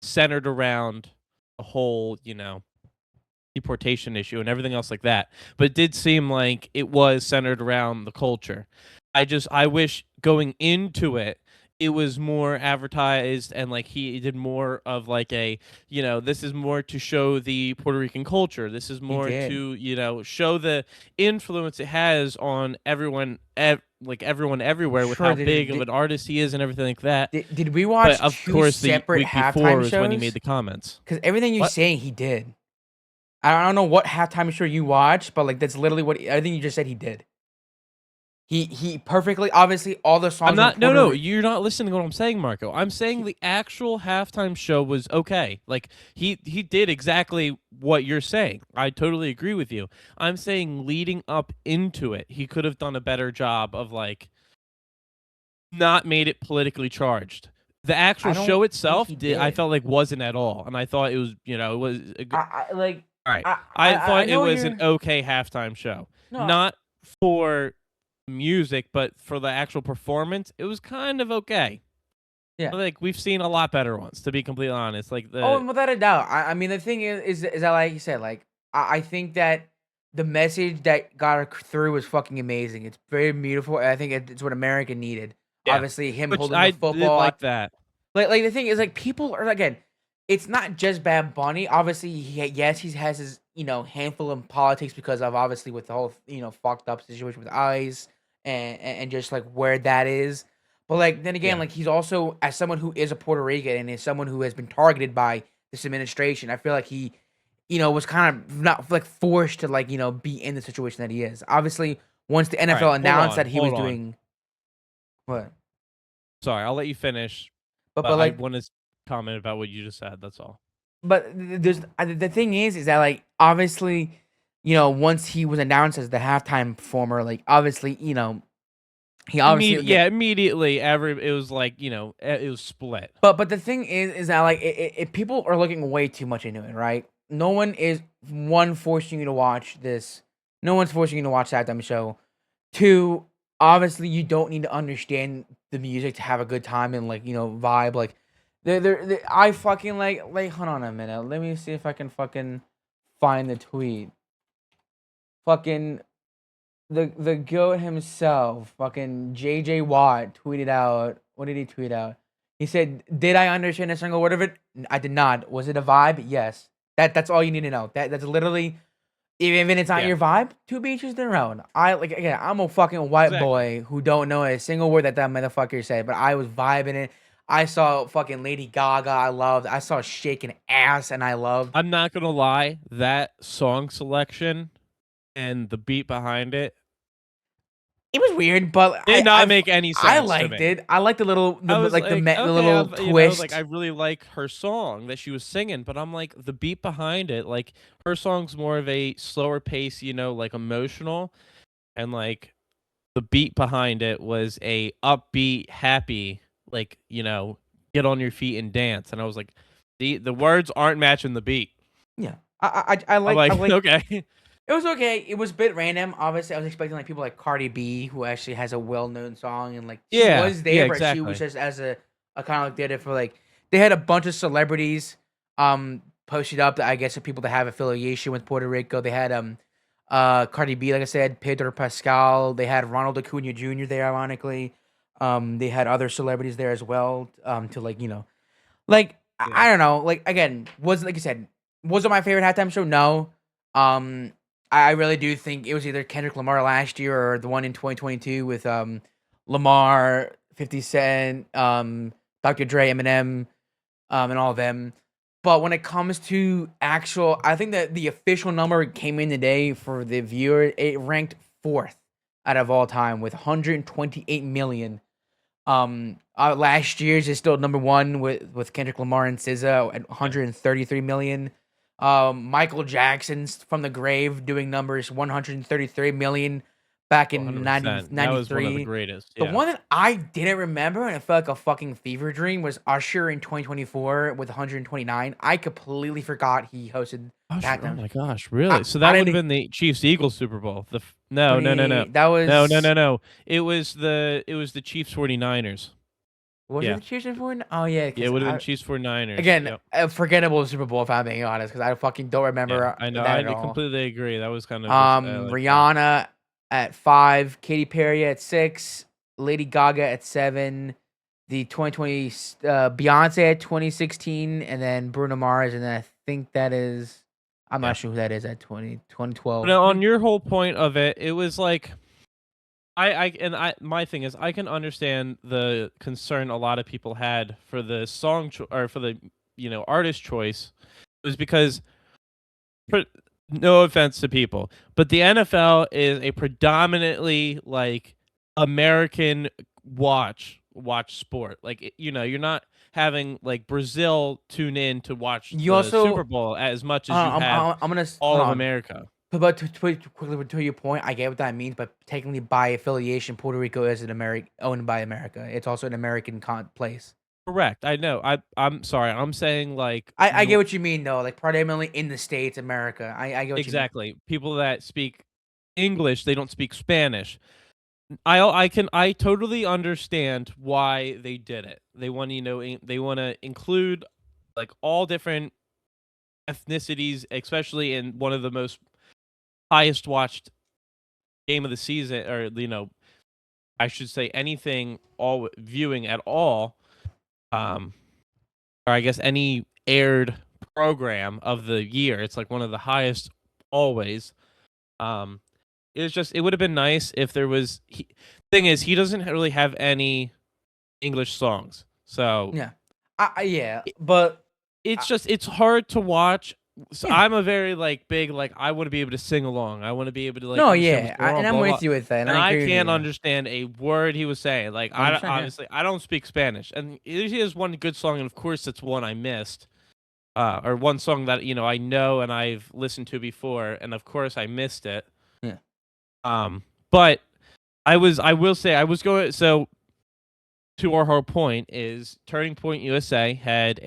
centered around a whole deportation issue and everything else like that. But it did seem like it was centered around the culture. I wish going into it it was more advertised and like he did more of like a this is more to show the Puerto Rican culture. This is He more did. to show the influence it has on everyone like everyone everywhere with Sure. how big of an artist he is and everything like that. Did we But watch of two course the separate week before halftime was when he made shows? the comments. Because everything you're What? saying, he did. I don't know what halftime show you watched, but like that's literally what everything you just said he did. He perfectly obviously all the I'm songs were in not. No, Puerto no. Rico. You're not listening to what I'm saying, Marco. I'm saying the actual halftime show was okay. Like he did exactly what you're saying. I totally agree with you. I'm saying leading up into it, he could have done a better job of like not made it politically charged. The actual I show don't think itself he did. I did. felt like wasn't at all, and I thought it was. It was a good. I like All right. I I I thought it know was an you're okay halftime show, no not for music, but for the actual performance. It was kind of okay. yeah. Like we've seen a lot better ones, to be completely honest. Like Oh, the without a doubt. I mean the thing is that like you said like I think that the message that got through was fucking amazing. It's very beautiful. And I think it's what America needed. yeah, Obviously, him which holding the I did football. like that. Like the thing is like people are again, it's not just Bad Bunny. Obviously, yes, he has his handful of politics because of obviously with the whole fucked up situation with ICE and just like where that is. But like then again, Yeah. like he's also as someone who is a Puerto Rican and is someone who has been targeted by this administration. I feel like he was kind of not like forced to like be in the situation that he is. Obviously, once the All right, NFL announced that he was hold on. doing what, Sorry, I'll let you finish, but but I like want to comment about what you just said. That's all. but there's the thing is that like obviously, once he was announced as the halftime performer, like obviously, he obviously would get. Immediately, it was like it was split. But the thing is that like people are looking way too much into it, right? No one is one forcing you to watch this. No one's forcing you to watch that dumb show. Two, obviously, you don't need to understand the music to have a good time and like vibe. Like, I fucking like. Hold on a minute. Let me see if I can fucking find the tweet. Fucking the goat himself, fucking JJ Watt tweeted out. What did he tweet out? He said, "Did I understand a single word of it? I did not. Was it a vibe? Yes. That's all you need to know. That's literally even if it's not Yeah, your vibe. Two beaches their own. I like again. I'm a fucking white exactly. boy who don't know a single word that motherfucker said, but I was vibing it. I saw fucking Lady Gaga. I loved. I saw shaking ass, and I loved. I'm not gonna lie, that song selection and the beat behind it It was weird, but did not make any I sense to liked me. it. I liked the little I was like like, the okay, little like I twist. really like her song that she was singing, but I'm like the beat behind it, like her song's more of a slower pace, like emotional, and like the beat behind it was a upbeat, happy, like get on your feet and dance, and I was like, the words aren't matching the beat. Yeah, I I'm like like, okay, It was okay. It was a bit random. Obviously, I was expecting like people like Cardi B, who actually has a well-known song, and like she yeah, was yeah, there, but she was exactly. just as a kind of like did it for like they had a bunch of celebrities posted up. I guess of people that have affiliation with Puerto Rico. They had Cardi B, like I said, Pedro Pascal. They had Ronald Acuna Jr. there, ironically. They had other celebrities there as well. To like like Yeah, I don't know. Like again, was like you said, was it my favorite halftime show? No. Um, I really do think it was either Kendrick Lamar last year or the one in 2022 with Lamar, 50 Cent, Dr. Dre, Eminem, and all of them. But when it comes to actual, I think that the official number came in today for the viewer. It ranked fourth out of all time with 128 million. Last year's is still number one with Kendrick Lamar and SZA at yeah, 133 million. Michael Jackson's from the grave doing numbers 133 million back in 100%. That was one of the 93. greatest. The Yeah. one that I didn't remember and it felt like a fucking fever dream was Usher in 2024 with 129. I completely forgot he hosted Oh, that oh time. my gosh, I, really? So I that would have didn't been the Chiefs Eagles Super Bowl. No, no, no, no. 20 that No, no, was no, no. It was the Chiefs 49ers. was it Yeah. the Chiefs in 4? Oh yeah, Yeah, it because would have been I Chiefs 49ers. again, Yep. a forgettable Super Bowl if I'm being honest, because I fucking don't Yeah, remember I know. that at all. Completely agree. That was kind of just like Rihanna at 5, Katy Perry at 6, Lady Gaga at 7, the 2020 Beyonce at 2016, and then Bruno Mars, and then I think that is I'm yeah. not sure who that is at 2012. But on your whole point of it, it was like my thing is I can understand the concern a lot of people had for the or for the artist choice. It was because no offense to people, but the NFL is a predominantly like American watch sport. Like you're not having like Brazil tune in to watch You the Super also Bowl as much as you have I'm gonna all hold of on. America. But quickly to your point, I get what that means. But technically, by affiliation, Puerto Rico is an American owned by America. It's also an American place. Correct. I know. I'm sorry. I'm saying like I get what you mean though. Like predominantly in the states, America. I get what you mean. exactly people that speak English, they don't speak Spanish. I totally understand why they did it. They want they want to include like all different ethnicities, especially in one of the most highest watched game of the season, or I should say anything all viewing at all, um, or I guess any aired program of the year. It's like one of the highest always. Um, it would have been nice if there was. Thing is, he doesn't really have any English songs. So Yeah, yeah, it, but it's hard to watch. So yeah. I'm a very like big like I want to be able to sing along. I want to be able to like No, understand what's yeah, going and on. I'm Blah blah. with you with that, and And I I agree with can't you. understand a word he was saying. Like 100%, yeah. obviously I don't speak Spanish, and he has one good song, and of course it's one I missed. Or one song that I know and I've listened to before, and of course I missed it. Yeah. But I will say I was going so to our whole point is Turning Point USA had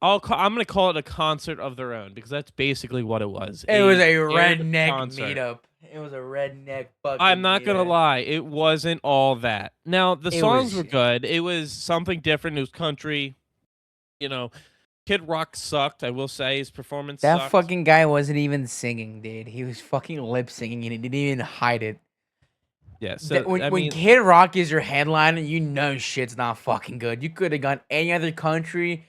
I'm gonna call it a concert of their own because that's basically what it was. It was a Aired redneck concert. meetup. It was a redneck I'm fucking not gonna meetup. lie, it wasn't all that. Now the It songs was were good. It was something different. It was country. You know, Kid Rock sucked. I will say his performance that sucked. fucking guy wasn't even singing, dude. He was fucking lip singing and he didn't even hide it. Yeah. That So when I when mean, Kid Rock is your headliner, you know shit's not fucking good. You could have gone any other country.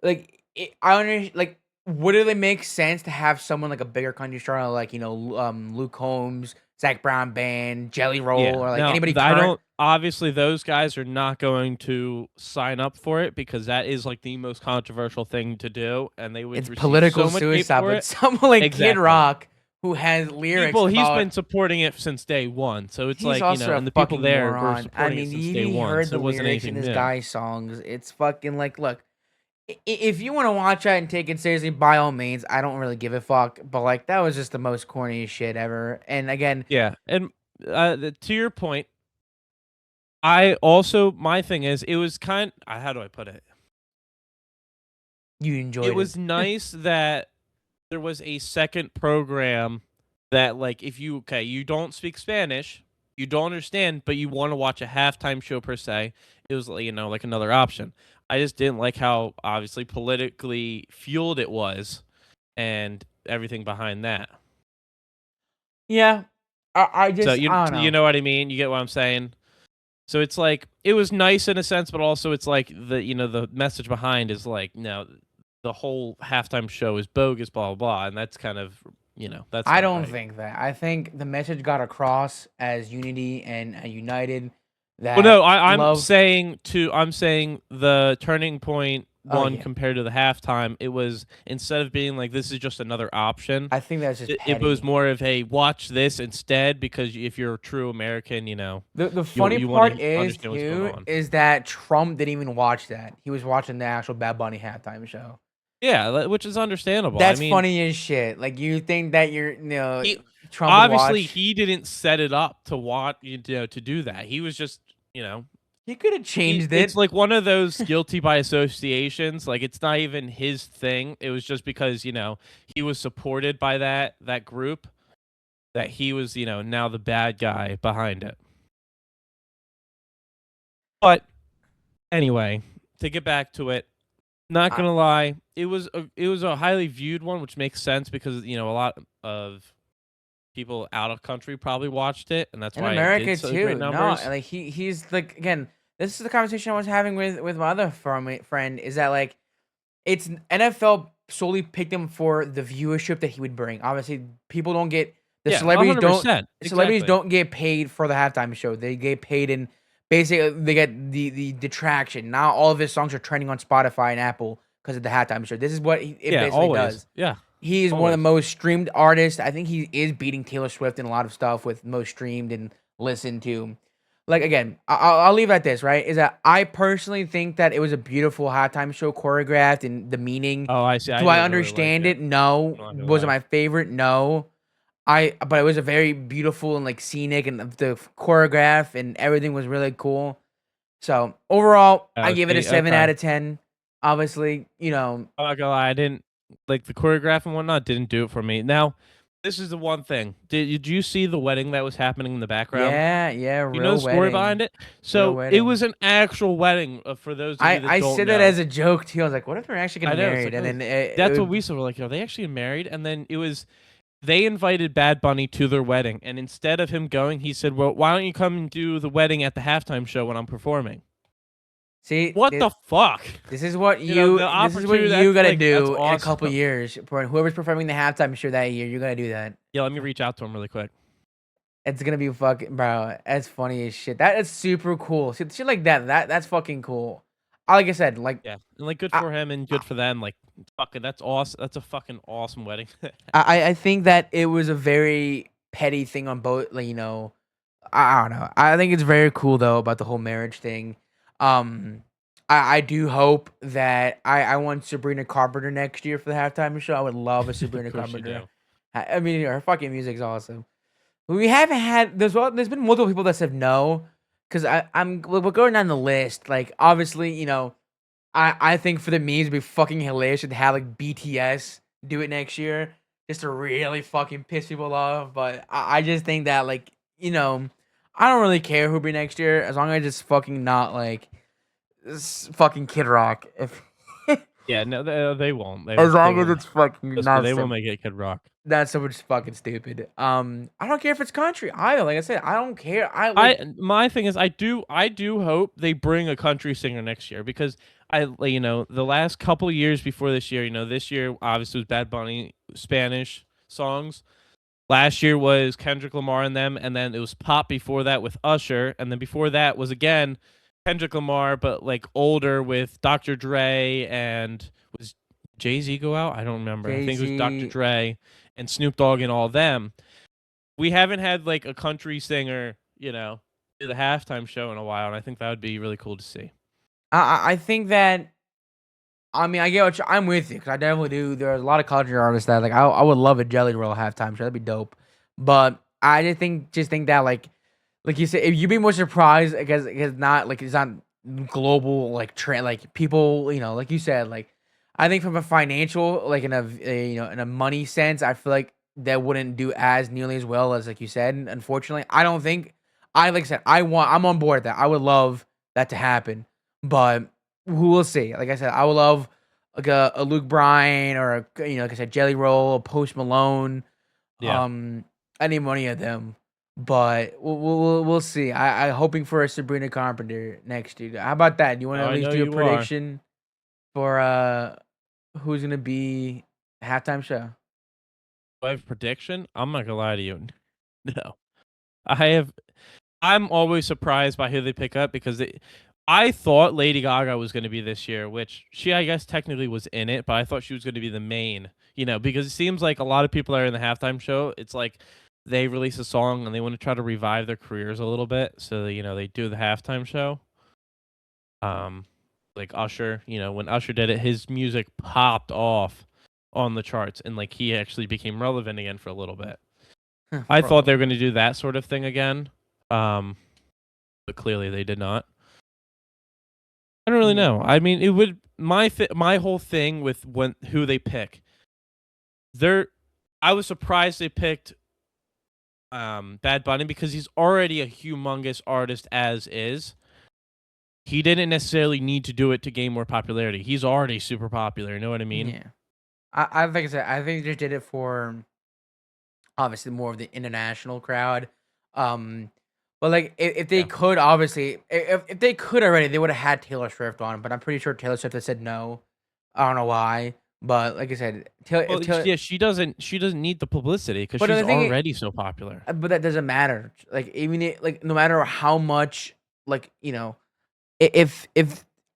Like I under like would it make sense to have someone like a bigger country star like Luke Combs, Zach Brown Band, Jelly Roll, yeah. or like Now anybody I current? don't. Obviously, those guys are not going to sign up for it because that is like the most controversial thing to do, and they would It's receive political so much hate suicide, for but it. someone like Kid Exactly. Rock who has lyrics People, he's about been supporting it since day one, so it's he's like also a and the people fucking there were moron. I supporting it mean, since you day even one, heard so the it wasn't lyrics in anything this new. guy's songs. It's fucking like, look, if you want to watch that and take it seriously, by all means. I don't really give a fuck, but like that was just the most corniest shit ever. And again, Yeah, and to your point, I also my thing is it was how do I put it? you It enjoyed it. was nice that there was a second program that like if you don't speak Spanish, you don't understand, but you want to watch a halftime show per se, it was like like another option. I just didn't like how obviously politically fueled it was and everything behind that. Yeah, I So just I don't you know. know what I mean? You get what I'm saying? So it's like it was nice in a sense, but also it's like the message behind is like no, the whole halftime show is bogus, blah blah blah, and that's kind of that's I not don't right. think that. I think the message got across as unity and united Well, that no, love. I'm saying the turning point Oh one yeah, compared to the halftime, it was instead of being like this is just another option, I think that's just it was petty. more of hey, watch this instead because if you're a true American, The you'll funny you want part to is understand what's going too on. is that Trump didn't even watch that. He was watching the actual Bad Bunny halftime show. Yeah, which is understandable. I That's mean, funny as shit. Like you think that he Trump would obviously watch? he didn't set it up to watch to do that. He was just He could have changed it's it. like one of those guilty by associations. Like it's not even his thing. It was just because he was supported by that group that he was now the bad guy behind it. But anyway, to get back to it, not I, gonna lie, it was a highly viewed one, which makes sense because a lot of people out of country probably watched it, and that's in why it did America so great too. No, numbers. like he's like again. This is the conversation I was having with my other friend. Is that like it's NFL solely picked him for the viewership that he would bring. Obviously, people don't get the Yeah, celebrities don't 100%. the celebrities Exactly. don't get paid for the halftime show. They get paid in basically they get the detraction. Now all of his songs are trending on Spotify and Apple because of the halftime show. This is what it Yeah, basically always. does. Yeah, He is one of the always. most streamed artists. I think he is beating Taylor Swift in a lot of stuff with most streamed and listened to. Like again, I'll leave it at this. Right? Is that I personally think that it was a beautiful halftime show choreographed and the meaning. Oh, I see. I Do I didn't really like understand it. it? No. I'm not gonna Was it lie. my favorite? No. But it was a very beautiful and like scenic and the choreograph and everything was really cool. So overall, I Oh, give it a see, 7 out of 10. Obviously, I'm not gonna lie. I didn't like the choreograph and whatnot. Didn't do it for me. Now, this is the one thing. Did you see the wedding that was happening in the background? yeah, yeah, You know real the story wedding. behind it. Real So it wedding. was an actual wedding. For those of you that I don't said that know, as a joke too. I was like, what if they're actually I getting know it's married? like And oh, then that's what we said. We're like, are they actually married? And then it was they invited Bad Bunny to their wedding, and instead of him going, he said, "Well, why don't you come and do the wedding at the halftime show when I'm performing?" see, What the fuck? The this is what opportunity. you gotta That's do in a couple awesome. years. For whoever's performing the halftime show that year, you're gonna do that. Yeah, let me reach out to him really quick. It's gonna be fucking bro. That's funny as shit. That is super cool. Shit like that. That's fucking cool. Like I said, like Yeah, and like good I, for him and good for them. Like fucking, that's awesome. That's a fucking awesome wedding. I think that it was a very petty thing on both. Like I don't know. I think it's very cool though about the whole marriage thing. Um, I do hope that I want Sabrina Carpenter next year for the halftime show. I would love a Of Sabrina course you Carpenter. do. I mean, her fucking music's awesome. We haven't had there's been multiple people that said no because we're going down the list. Like obviously, I think for the memes it'd be fucking hilarious to have like BTS do it next year just to really fucking piss people off. But I just think that like I don't really care who be next year as long as it's fucking not like fucking Kid Rock. If Yeah, no, they won't. As They long as won't. it's fucking not They won't some. make it Kid Rock. That's so much fucking stupid. I don't care if it's country either. Like I said, I don't care. I like. My thing is, I do hope they bring a country singer next year because the last couple years before this year, this year obviously was Bad Bunny Spanish songs. Last year was Kendrick Lamar and them, and then it was pop before that with Usher, and then before that was again Kendrick Lamar, but like older with Dr. Dre and was Jay-Z go out? I don't remember. I think it was Dr. Jay-Z. Dre and Snoop Dogg and all them. We haven't had like a country singer, do the halftime show in a while, and I think that would be really cool to see. I think that. I mean, I get what I'm with you because I definitely do. There's a lot of country artists that like I would love a Jelly Roll halftime show. That'd be dope. But I just think that like you said, if you'd be more surprised because not like it's not global like trend like people like you said like I think from a financial like in a money sense I feel like that wouldn't do as nearly as well as like you said. And unfortunately, I don't think like I said I'm on board with that. I would love that to happen, but who will see? Like I said, I would love like a Luke Bryan or like I said, Jelly Roll, a Post Malone, Yeah. any of them. But we'll see. I hoping for a Sabrina Carpenter next year. How about that? Do you want to Oh, at I least know do a you are. prediction for who's gonna be halftime show? Do I have a prediction? I'm not gonna lie to you. No, I have. I'm always surprised by who they pick up because I thought Lady Gaga was going to be this year, which she, I guess, technically was in it, but I thought she was going to be the main, because it seems like a lot of people that are in the halftime show, it's like they release a song and they want to try to revive their careers a little bit. So, they do the halftime show. Like Usher, when Usher did it, his music popped off on the charts and like he actually became relevant again for a little bit. I thought they were going to do that sort of thing again. But clearly they did not. I don't really know. I mean, it would my whole thing with who they pick. I was surprised they picked Bad Bunny because he's already a humongous artist as is. He didn't necessarily need to do it to gain more popularity. He's already super popular. You know what I mean? Yeah, I think I think they just did it for obviously more of the international crowd. Um, but like if they Yeah. could, obviously, if they could already, they would have had Taylor Swift on. But I'm pretty sure Taylor Swift has said no. I don't know why, but like I said, Well, yeah, she doesn't need the publicity because but she's the thing, already so popular. but that doesn't matter. Like even like no matter how much, like if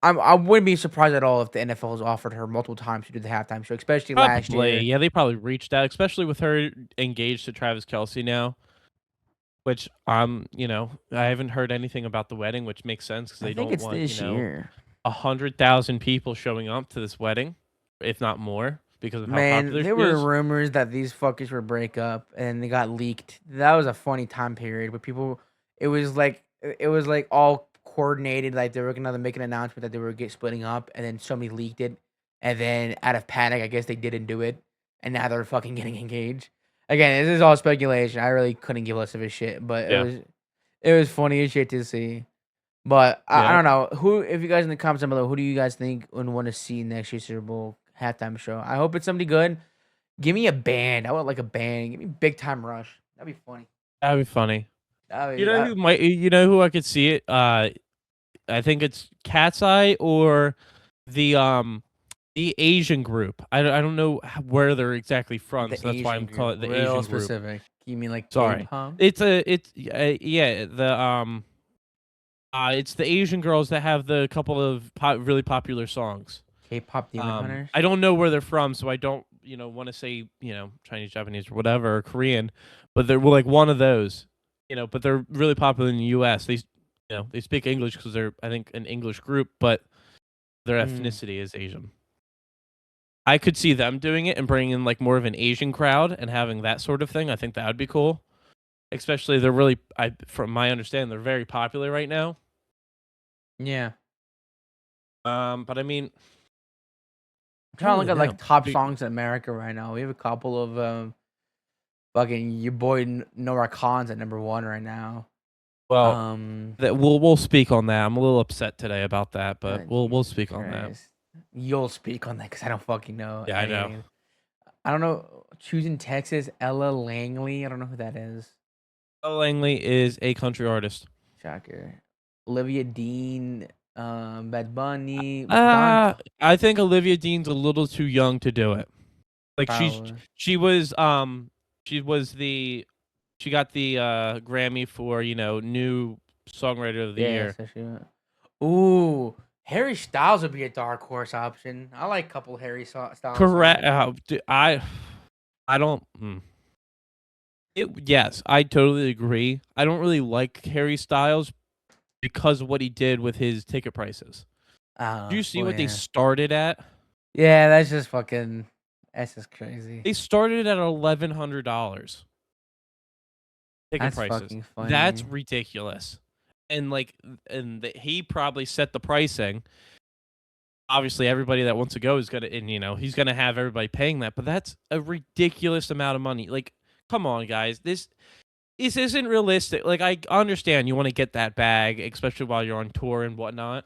I wouldn't be surprised at all if the NFL has offered her multiple times to do the halftime show, especially last Probably, year. yeah. They probably reached out, especially with her engaged to Travis Kelce now. Which I haven't heard anything about the wedding, which makes sense because I they think don't it's want this year. 100,000 people showing up to this wedding, if not more, because of how Man, popular there she were is. rumors that these fuckers would break up and they got leaked. That was a funny time period where people it was like all coordinated, like they were gonna make an announcement that they were splitting up and then somebody leaked it and then out of panic, I guess they didn't do it and now they're fucking getting engaged. Again, this is all speculation. I really couldn't give less of a shit, but Yeah, it was funny as shit to see. But I yeah. don't know who. If you guys in the comments down below, who do you guys think and want to see next year's Super Bowl halftime show? I hope it's somebody good. Give me a band. I want like a band. Give me Big Time Rush. That'd be funny. That'd be funny. That'd You be, know who might? You know who I could see it? I think it's Cat's Eye or the Asian group. I don't know where they're exactly from, the so that's why I'm Asian calling group. it the Real Asian group. specific. You mean like Sorry, K-pop? it's the Asian girls that have the couple of really popular songs. K-pop Demon Hunters. I don't know where they're from, so I don't want to say Chinese, Japanese, or whatever, or Korean, but they're like one of those. But they're really popular in the U.S. They speak English because they're I think an English group, but their ethnicity is Asian. I could see them doing it and bringing in like more of an Asian crowd and having that sort of thing. I think that would be cool. Especially they're really, from my understanding, they're very popular right now. Yeah. But I mean, I'm trying to look really at like know. top songs in America right now. We have a couple of fucking your boy Nora Khan's at number one right now. Well, we'll speak on that. I'm a little upset today about that, but we'll Jesus speak on that. Christ. You'll speak on that because I don't fucking know Yeah, I know. anything. I don't know. Choosing Texas, Ella Langley. I don't know who that is. Ella Langley is a country artist. Shocker. Olivia Dean, Bad Bunny, Don. I think Olivia Dean's a little too young to do it. Like Probably. she was she was the she got the Grammy for, new songwriter of the Yeah, year. so she. Ooh, Harry Styles would be a dark horse option. I like a couple Harry Styles Correct. songs. I don't. Yes, I totally agree. I don't really like Harry Styles because of what he did with his ticket prices. Do you see Well, what they yeah. started at? Yeah, that's just fucking. That's just crazy. They started at $1,100 ticket That's prices. fucking That's funny. ridiculous. And he probably set the pricing. Obviously, everybody that wants to go is gonna, and he's gonna have everybody paying that. But that's a ridiculous amount of money. Like, come on, guys, this isn't realistic. Like, I understand you want to get that bag, especially while you're on tour and whatnot.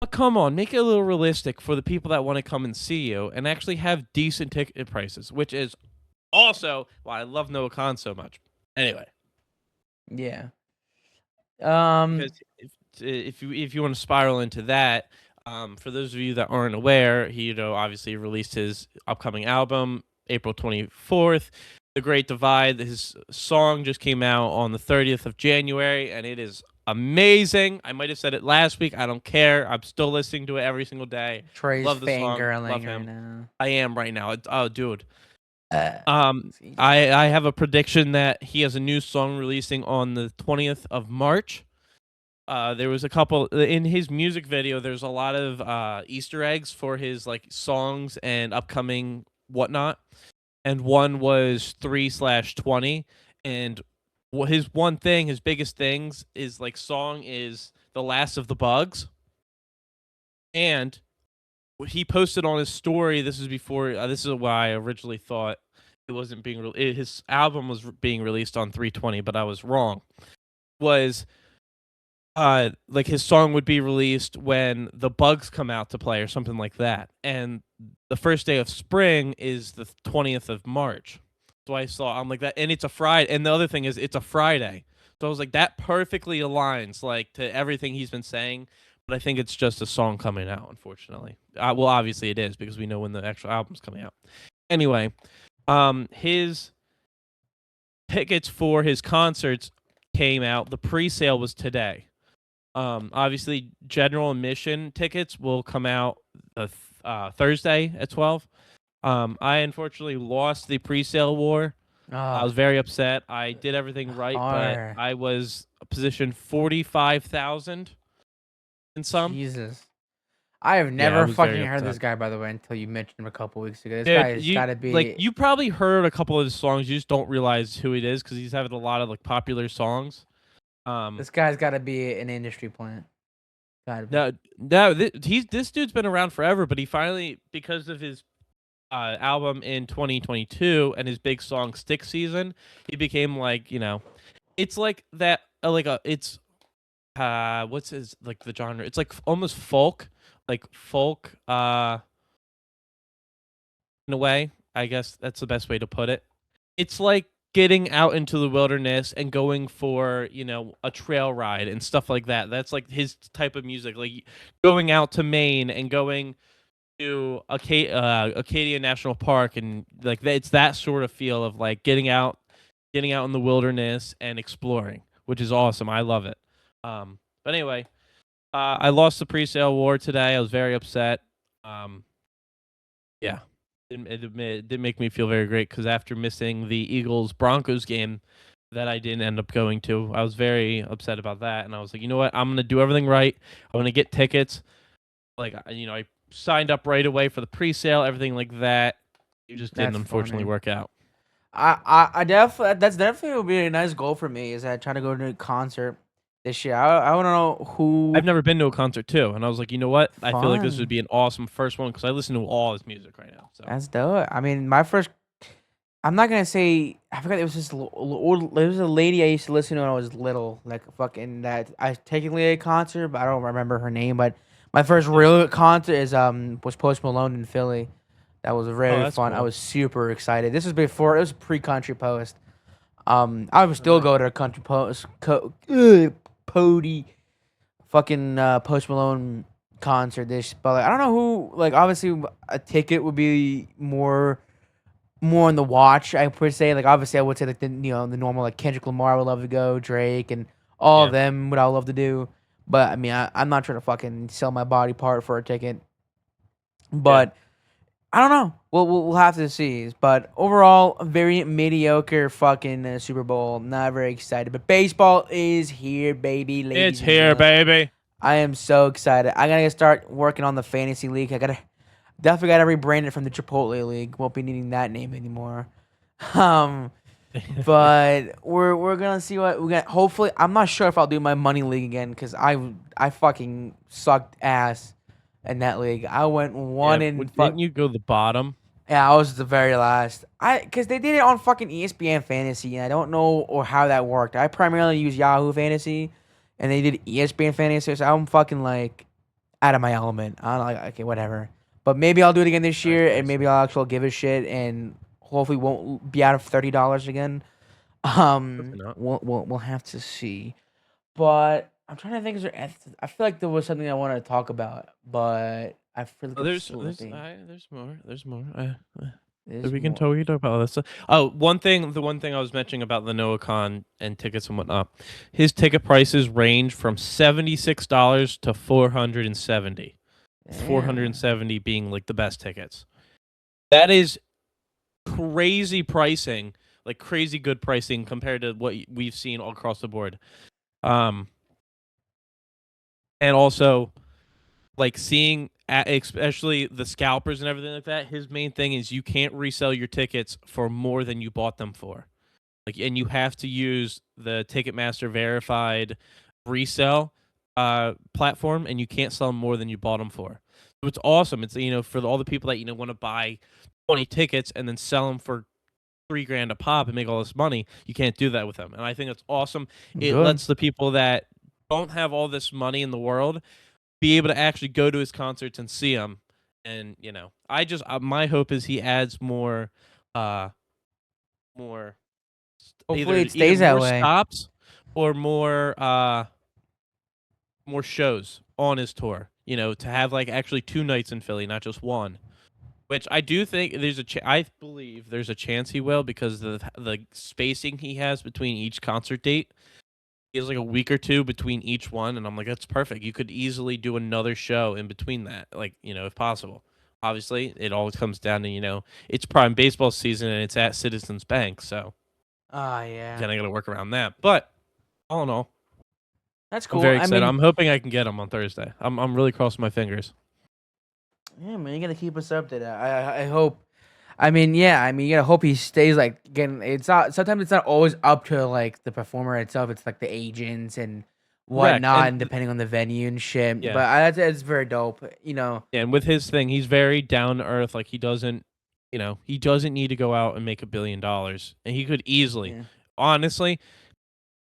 But come on, make it a little realistic for the people that want to come and see you and actually have decent ticket prices, which is also why I love Noah Khan so much. Anyway, Yeah. because if you want to spiral into that, for those of you that aren't aware, he obviously released his upcoming album April 24th. The Great Divide. His song just came out on the 30th of January, and it is amazing. I might have said it last week. I don't care. I'm still listening to it every single day. Trey's Love the song. fangirling Love right him. now. I am right now. Oh, dude. Uh, see. I have a prediction that he has a new song releasing on the 20th of March. There was a couple in his music video. There's a lot of Easter eggs for his like songs and upcoming whatnot. And one was 3/20. And his biggest things is like song is The Last of the Bugs. And he posted on his story. This is before. This is why I originally thought it wasn't being his album was being released on 3/20, but I was wrong. Was like his song would be released when the bugs come out to play or something like that. And the first day of spring is the 20th of March. So I'm like that, and it's a Friday. And the other thing is it's a Friday. So I was like, that perfectly aligns like to everything he's been saying. But I think it's just a song coming out, unfortunately. Well, obviously it is because we know when the actual album's coming out. Anyway, his tickets for his concerts came out. The pre-sale was today. Obviously, general admission tickets will come out Thursday at 12. I unfortunately lost the pre-sale war. I was very upset. I did everything right, but I was positioned 45,000 in some. Jesus. I have never fucking heard this guy, by the way, until you mentioned him a couple weeks ago. This guy has got to be like you probably heard a couple of his songs. You just don't realize who it is because he's having a lot of like popular songs. This guy's got to be an industry plant. No, this dude's been around forever, but he finally, because of his album in 2022 and his big song Stick Season, he became like, it's like that it's what's his like the genre? It's like almost folk, in a way. I guess that's the best way to put it. It's like getting out into the wilderness and going for, a trail ride and stuff like that. That's like his type of music, like going out to Maine and going to Acadia National Park, and like it's that sort of feel of like getting out in the wilderness and exploring, which is awesome. I love it. But anyway, I lost the pre-sale war today. I was very upset. Yeah, it did make me feel very great because after missing the Eagles Broncos game that I didn't end up going to, I was very upset about that, and I was like, you know what, I'm gonna do everything right. I'm gonna get tickets. Like, I signed up right away for the pre-sale, everything like that. It just didn't unfortunately work out. I definitely that's definitely would be a nice goal for me. Is I try to go to a concert this year. I want to know who. I've never been to a concert too, and I was like, you know what? I feel like this Fun. would be an awesome first one because I listen to all his music right now. So That's dope. I mean, my first. I'm not gonna say I forgot. It was this old. There was a lady I used to listen to when I was little, like fucking that. I technically a concert, but I don't remember her name. But My first real concert was Post Malone in Philly. That was Oh, very that's fun. I cool. was super excited. This was before it was pre-country post. I would Oh, still nice. go to a country post, Pody, fucking Post Malone concert. This, but like, I don't know who. Like, obviously, a ticket would be more on the watch. I per se. Like, obviously, I would say like the normal like Kendrick Lamar would love to go, Drake, and all of Yeah. them would I love to do. But I mean, I'm not trying to fucking sell my body part for a ticket. Yeah. But I don't know. We'll have to see. But overall, a very mediocre fucking Super Bowl. Not very excited. But baseball is here, baby, It's ladies and here, gentlemen. baby. I am so excited. I gotta start working on the fantasy league. I gotta definitely gotta rebrand it from the Chipotle League. Won't be needing that name anymore. Um, but we're gonna see what we got. Hopefully, I'm not sure if I'll do my money league again because I fucking sucked ass in that league. I went Yeah. one in Didn't fuck. you go the bottom? Yeah, I was the very last. Cause they did it on fucking ESPN Fantasy, and I don't know or how that worked. I primarily use Yahoo Fantasy, and they did ESPN Fantasy, so I'm fucking like out of my element. I'm like, okay, whatever. But maybe I'll do it again this Nice, year, and nice. maybe I'll actually give a shit, and hopefully won't be out of $30 again. Hopefully not. We'll have to see. But I'm trying to think. I feel like there was something I wanted to talk about, but I feel like Oh, I'm there's slipping. there's more. There's more. There's more. We can talk about this. Oh, the one thing I was mentioning about the Noah Khan and tickets and whatnot, his ticket prices range from $76 to 470. 470 Damn. being like the best tickets. That is crazy pricing, like crazy good pricing compared to what we've seen all across the board. Um, and also like seeing especially the scalpers and everything like that. His main thing is you can't resell your tickets for more than you bought them for. Like, and you have to use the Ticketmaster verified resale platform, and you can't sell them more than you bought them for. So it's awesome. It's for all the people that want to buy 20 tickets and then sell them for $3,000 a pop and make all this money. You can't do that with them, and I think that's awesome. It Good. lets the people that don't have all this money in the world be able to actually go to his concerts and see him. And I just my hope is he adds uh more Hopefully it either stays that more way. stops or more shows on his tour. To have like actually 2 nights in Philly, not just one. Which I do think I believe there's a chance he will because the spacing he has between each concert date. He has like a week or two between each one, and I'm like, that's perfect. You could easily do another show in between that, like if possible. Obviously, it always comes down to it's prime baseball season and it's at Citizens Bank, so Ah, yeah. kind of got to work around that. But all in all, That's I'm cool. very I excited. mean, I'm hoping I can get him on Thursday. I'm really crossing my fingers. yeah, man, you gotta keep us updated. I hope. I mean, yeah. I mean, you gotta hope he stays. Like, again, it's not. Sometimes it's not always up to like the performer itself. It's like the agents and Correct, whatnot, and depending on the venue and shit. yeah, But that's very dope. You know. and with his thing, he's very down to earth. Like he doesn't need to go out and make $1 billion, and he could easily, Yeah. honestly,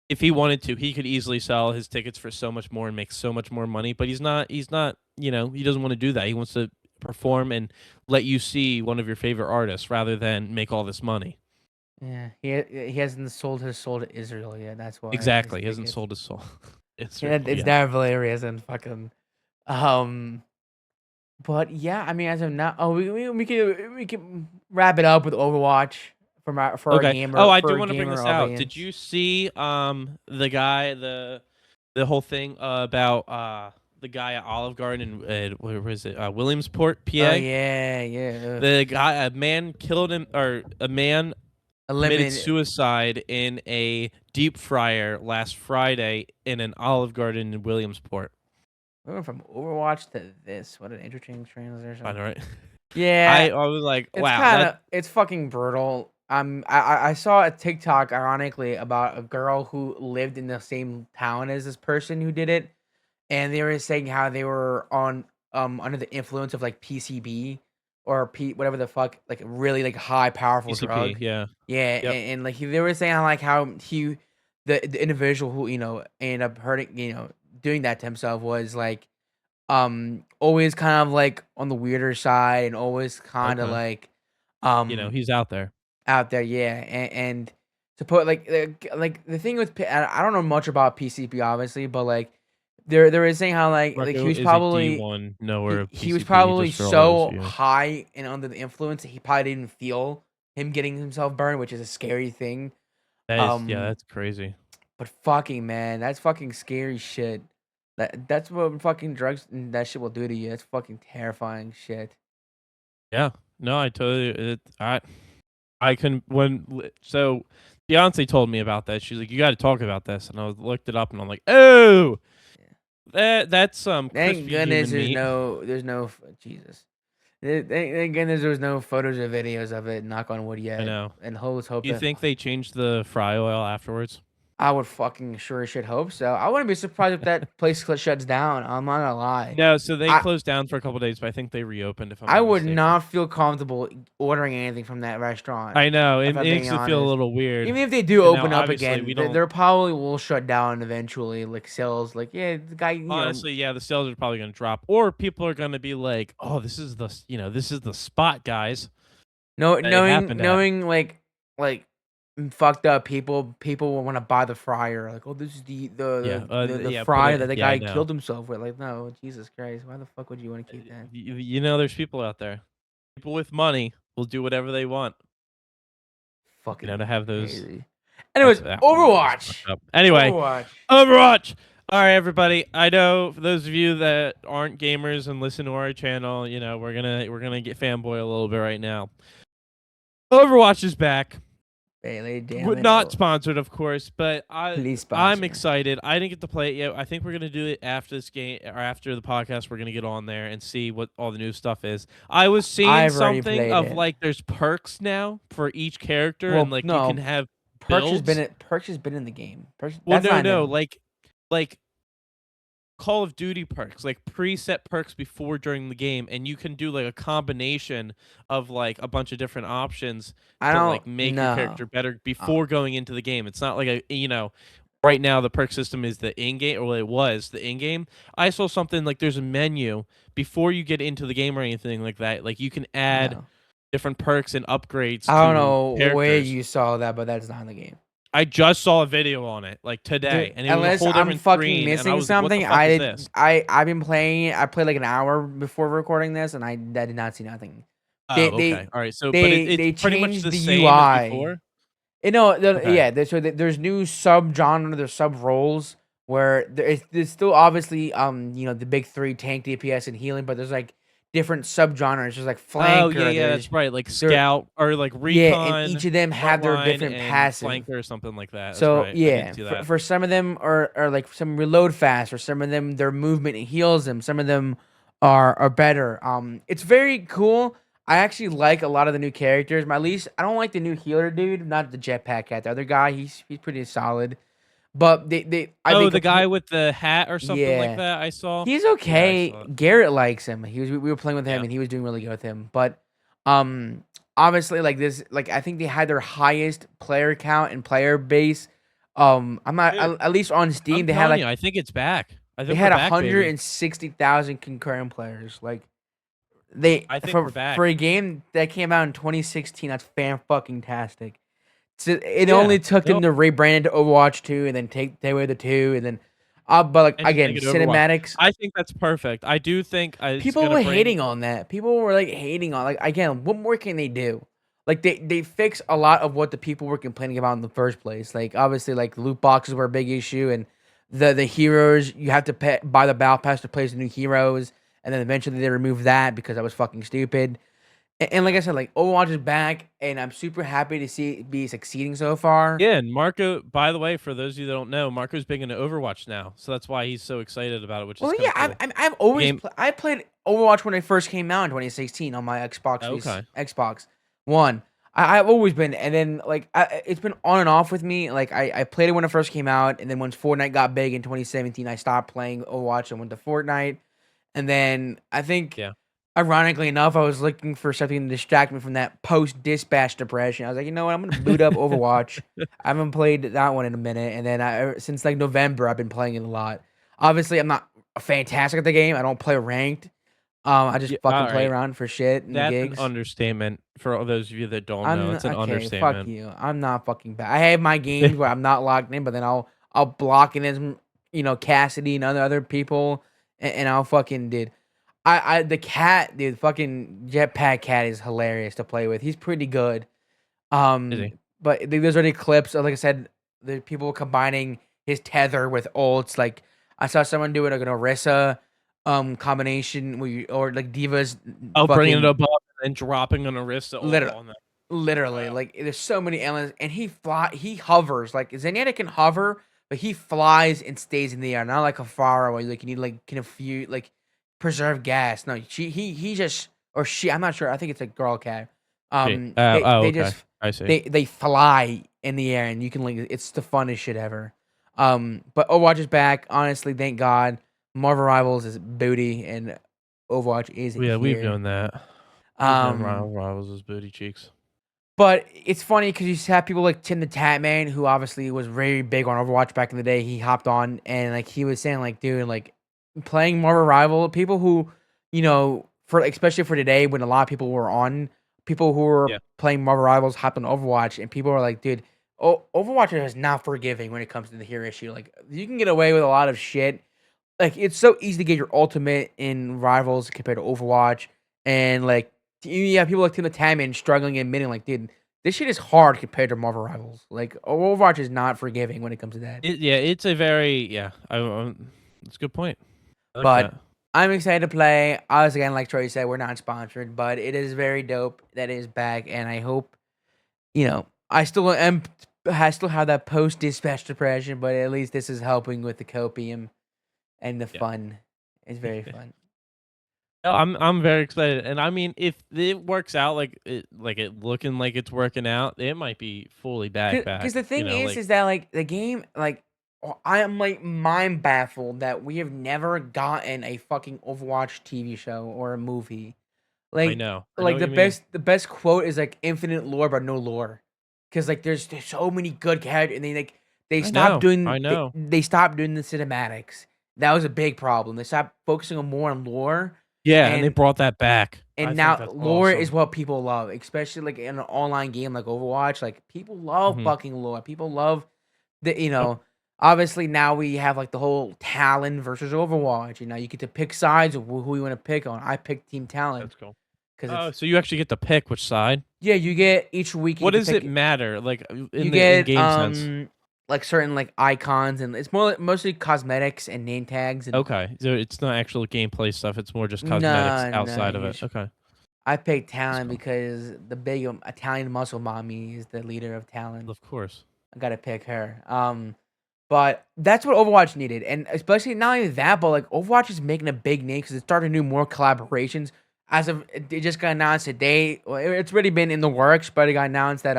if he wanted to, he could easily sell his tickets for so much more and make so much more money. But he's not. He's not. He doesn't want to do that. He wants to perform and let you see one of your favorite artists rather than make all this money. Yeah. He hasn't sold his soul to Israel yet. That's why his Exactly. He hasn't tickets. sold his soul. Yeah, Israel. it's Yeah. never hilarious and fucking. Um. But yeah, I mean, as of now, oh, we can wrap it up with Overwatch for our Okay. Oh, I do for a want to bring gamer this out. Did audience. you see the guy the whole thing about the guy at Olive Garden in where was it? Williamsport, Oh PA. yeah, yeah. The guy, a man killed him, or a man committed Eliminate. suicide in a deep fryer last Friday in an Olive Garden in Williamsport. We went from Overwatch to this. What an interesting I transition. know, right? Yeah, I was like, it's wow, that it's fucking brutal. I saw a TikTok ironically about a girl who lived in the same town as this person who did it, and they were saying how they were on under the influence of like PCB or whatever the fuck, like really like high powerful PCP. drug. Yeah. Yeah, Yep. and like they were saying like how the individual who ended up hurting doing that to himself was like always kind of like on the weirder side and always kind of Okay. like He's out there. out there, yeah. And to put like the thing with I don't know much about PCP obviously, but like there was saying how like he Marco was is a probably D1 knower he of he was PCP, probably just for all those of so you. high and under the influence that he probably didn't feel him getting himself burned, which is a scary thing. Yeah, Um, that's crazy. but fucking man, that's fucking scary shit. That's what fucking drugs and that shit will do to you. That's fucking terrifying shit. Yeah. No, I totally I can so Beyonce told me about that. She's like, "You got to talk about this," and I looked it up, and I'm like, "Oh, Yeah. that's Thank crispy goodness human meat." there's no Jesus. Thank goodness there's no photos or videos of it. Knock on wood I yet. know. And hope Do you that think they changed the fry oil afterwards? I would fucking sure as shit hope so. I wouldn't be surprised if that place shuts down. I'm not gonna lie. No, so they I closed down for a couple days, but I think they reopened if I'm I not would mistaken. not feel comfortable ordering anything from that restaurant, I know, it if I'm being makes it feel a honest. little weird. Even if they do And now open up obviously we again, don't they're probably will shut down eventually. Like sales, like yeah, the guy, honestly, yeah, the sales are probably going to drop or people are going to be like, "Oh, this is the spot, guys." That it happened at. knowing like fucked up people will want to buy the fryer. Like, oh, this is Yeah, the yeah, put fryer that it the yeah, I guy know. killed himself with. Like, no, Jesus Christ, why the fuck would you want to keep that? You know, there's people out there. People with money will do whatever they want, to Fucking have those. crazy. Anyways, That's Overwatch. fucked up. Anyway, Overwatch. Overwatch. All right, everybody. I know for those of you that aren't gamers and listen to our channel, we're gonna get fanboy a little bit right now. Overwatch is back. Bailey, damn Would it. not Oh, sponsored, of course, but please I'm sponsor. excited. I didn't get to play it yet. I think we're gonna do it after this game or after the podcast. We're gonna get on there and see what all the new stuff is. I was seeing I've already something played of it. like there's perks now for each character, and Well, like you can no, have builds. Perks has been in the game. Perks, Well, that's no, not no, new. like Call of Duty perks, like preset perks before during the game, and you can do like a combination of like a bunch of different options I to don't like make your know. character better before going into the game. It's not like right now the perk system is the in-game, or it was the in-game. I saw something like there's a menu before you get into the game or anything like that. Like you can add No. different perks and upgrades I don't to know where characters. you saw that, but that's not in the game. I just saw a video on it like today, and it was a Unless whole I'm different fucking screen, and I missing was like, "What the something, fuck is this?" I've been playing it. I played like an hour before recording this, and I did not see nothing. Oh, They okay. they All right. So, but it's they pretty much changed the the same as UI. before. Okay. Yeah. There's new sub genre, there's sub roles where there's still obviously the big three: tank, DPS, and healing. But there's like different sub genres. There's like Oh, yeah, flanker. yeah, that's right. Like There scout or like Yeah, and recon, each of them have their frontline, different and passive. flanker or something like that. That's So right. I did yeah, see that. for some of them are like some reload fast, or some of them their movement heals them. Some of them are better. It's very cool. I actually like a lot of the new characters. My least I don't like the new healer dude, not the jetpack cat. The other guy, he's pretty solid. But they I Oh, think the guy with the hat or something like yeah, that. I saw. he's Yeah, I okay. saw it. Garrett likes him. We were playing with him Yeah. and he was doing really good with him. But um obviously like this like I think they had their highest player count and player base. I'm not Dude, at least on I'm Steam telling you, I think it's back. I they think we're had back, baby. 160,000 concurrent players. Like they I think we're for back. a game that came out in 2016, that's fan fucking tastic. So it Yeah. only took No, them to rebrand it to Overwatch 2 and then take away the 2 and then but like and just again, make it Overwatch. cinematics. I think that's perfect. I do think it's People gonna were bring. hating on that. People were like hating on like again, what more can they do? Like they fix a lot of what the people were complaining about in the first place. Like obviously like loot boxes were a big issue and the heroes you have to buy the battle pass to play as the new heroes and then eventually they removed that because that was fucking stupid. And like I said, like Overwatch is back and I'm super happy to see it be succeeding so far. Yeah, and Marco, by the way, for those of you that don't know, Marco's big into Overwatch now, so that's why he's so excited about it, which is Well, kind yeah, of cool. I've The always game. I played Overwatch when it first came out in 2016 on my Okay. Xbox One. I've always been, and then like it's been on and off with me. Like I played it when it first came out, and then once Fortnite got big in 2017, I stopped playing Overwatch and went to Fortnite. And then I think, Yeah. ironically enough, I was looking for something to distract me from that post dispatch depression. I was like, you know what, I'm gonna boot up Overwatch. I haven't played that one in a minute, and then since like November, I've been playing it a lot. Obviously, I'm not fantastic at the game. I don't play ranked. I just Yeah, fucking play alright. around for shit and That's an gigs. understatement for all those of you that don't know, it's an Okay. Fuck understatement. you. I'm not fucking bad. I have my games where I'm not logged in, but then I'll block it as Cassidy and other people, and I'll fucking dude. The cat, dude, fucking Jetpack Cat is hilarious to play with. He's pretty good. Is Um, he? but there's already clips of, like I said, the people combining his tether with ults. Like I saw someone do it like an Orisa combination where or like Divas Oh, bringing it fucking above and then dropping an Arista ult literally on that. literally Wow. like there's so many elements and he hovers like Zenyatta can hover but he flies and stays in the air, not like a Pharah where like you need like can a few like preserve gas. No, he just or she, I'm not sure, I think it's a girl cat. Gee. They Okay. just I see. they fly in the air and you can like it's the funnest shit ever. But Overwatch is back. Honestly, thank God. Marvel Rivals is booty and Overwatch is Yeah, we've here. known that. We've known Um, Rivals as booty cheeks. but it's funny because you have people like Tim the Tatman, who obviously was very big on Overwatch back in the day. He hopped on and like he was saying like, dude, like playing Marvel Rival, people who, for especially for today when a lot of people were on, people who were Yeah. playing Marvel Rivals hopped on Overwatch, and people were like, dude, Overwatch is not forgiving when it comes to the hero issue. Like you can get away with a lot of shit. Like it's so easy to get your ultimate in Rivals compared to Overwatch, and like you have people like Tim the Tatman struggling and admitting like, dude, this shit is hard compared to Marvel Rivals. Like Overwatch is not forgiving when it comes to that. Yeah, it's a very it's a good point. I like But that. I'm excited to play. As again, like Troy said, we're not sponsored, but it is very dope that it is back, and I hope I still am. I still have that post dispatch depression, but at least this is helping with the copium and the Yeah. fun. It's very fun. No, I'm very excited, and I mean, if it works out like it looking like it's working out, it might be fully Because back. the thing Like is that like the game, like I am like mind baffled that we have never gotten a fucking Overwatch TV show or a movie. Like I know what you mean. the best quote is like infinite lore but no lore. Because like there's so many good characters and they stopped doing I know. they stopped doing the cinematics. That was a big problem. They stopped focusing on more on lore, Yeah, and they and brought that back. I and think now that's lore is awesome. what people love, especially like in an online game like Overwatch. Like people love Mhm. fucking lore. People love the Yep, obviously now we have like the whole Talon versus Overwatch. You get to pick sides of who you want to pick on. I picked Team Talon that's cool. because Oh, it's so you actually get to pick which side? yeah. You get each week you What get to does it pick. matter, like, You in the get in-game sense? like certain like icons and it's mostly cosmetics and name tags and Okay, so it's not actual gameplay stuff, it's more just cosmetics no. outside of it. Okay, I picked that's Talon cool. because the big Italian muscle mommy is the leader of Talon. Of course. I gotta pick her. But that's what Overwatch needed, and especially not only that, but like Overwatch is making a big name because it's starting to do more collaborations. As of it just got announced today, well, it's already been in the works, but it got announced that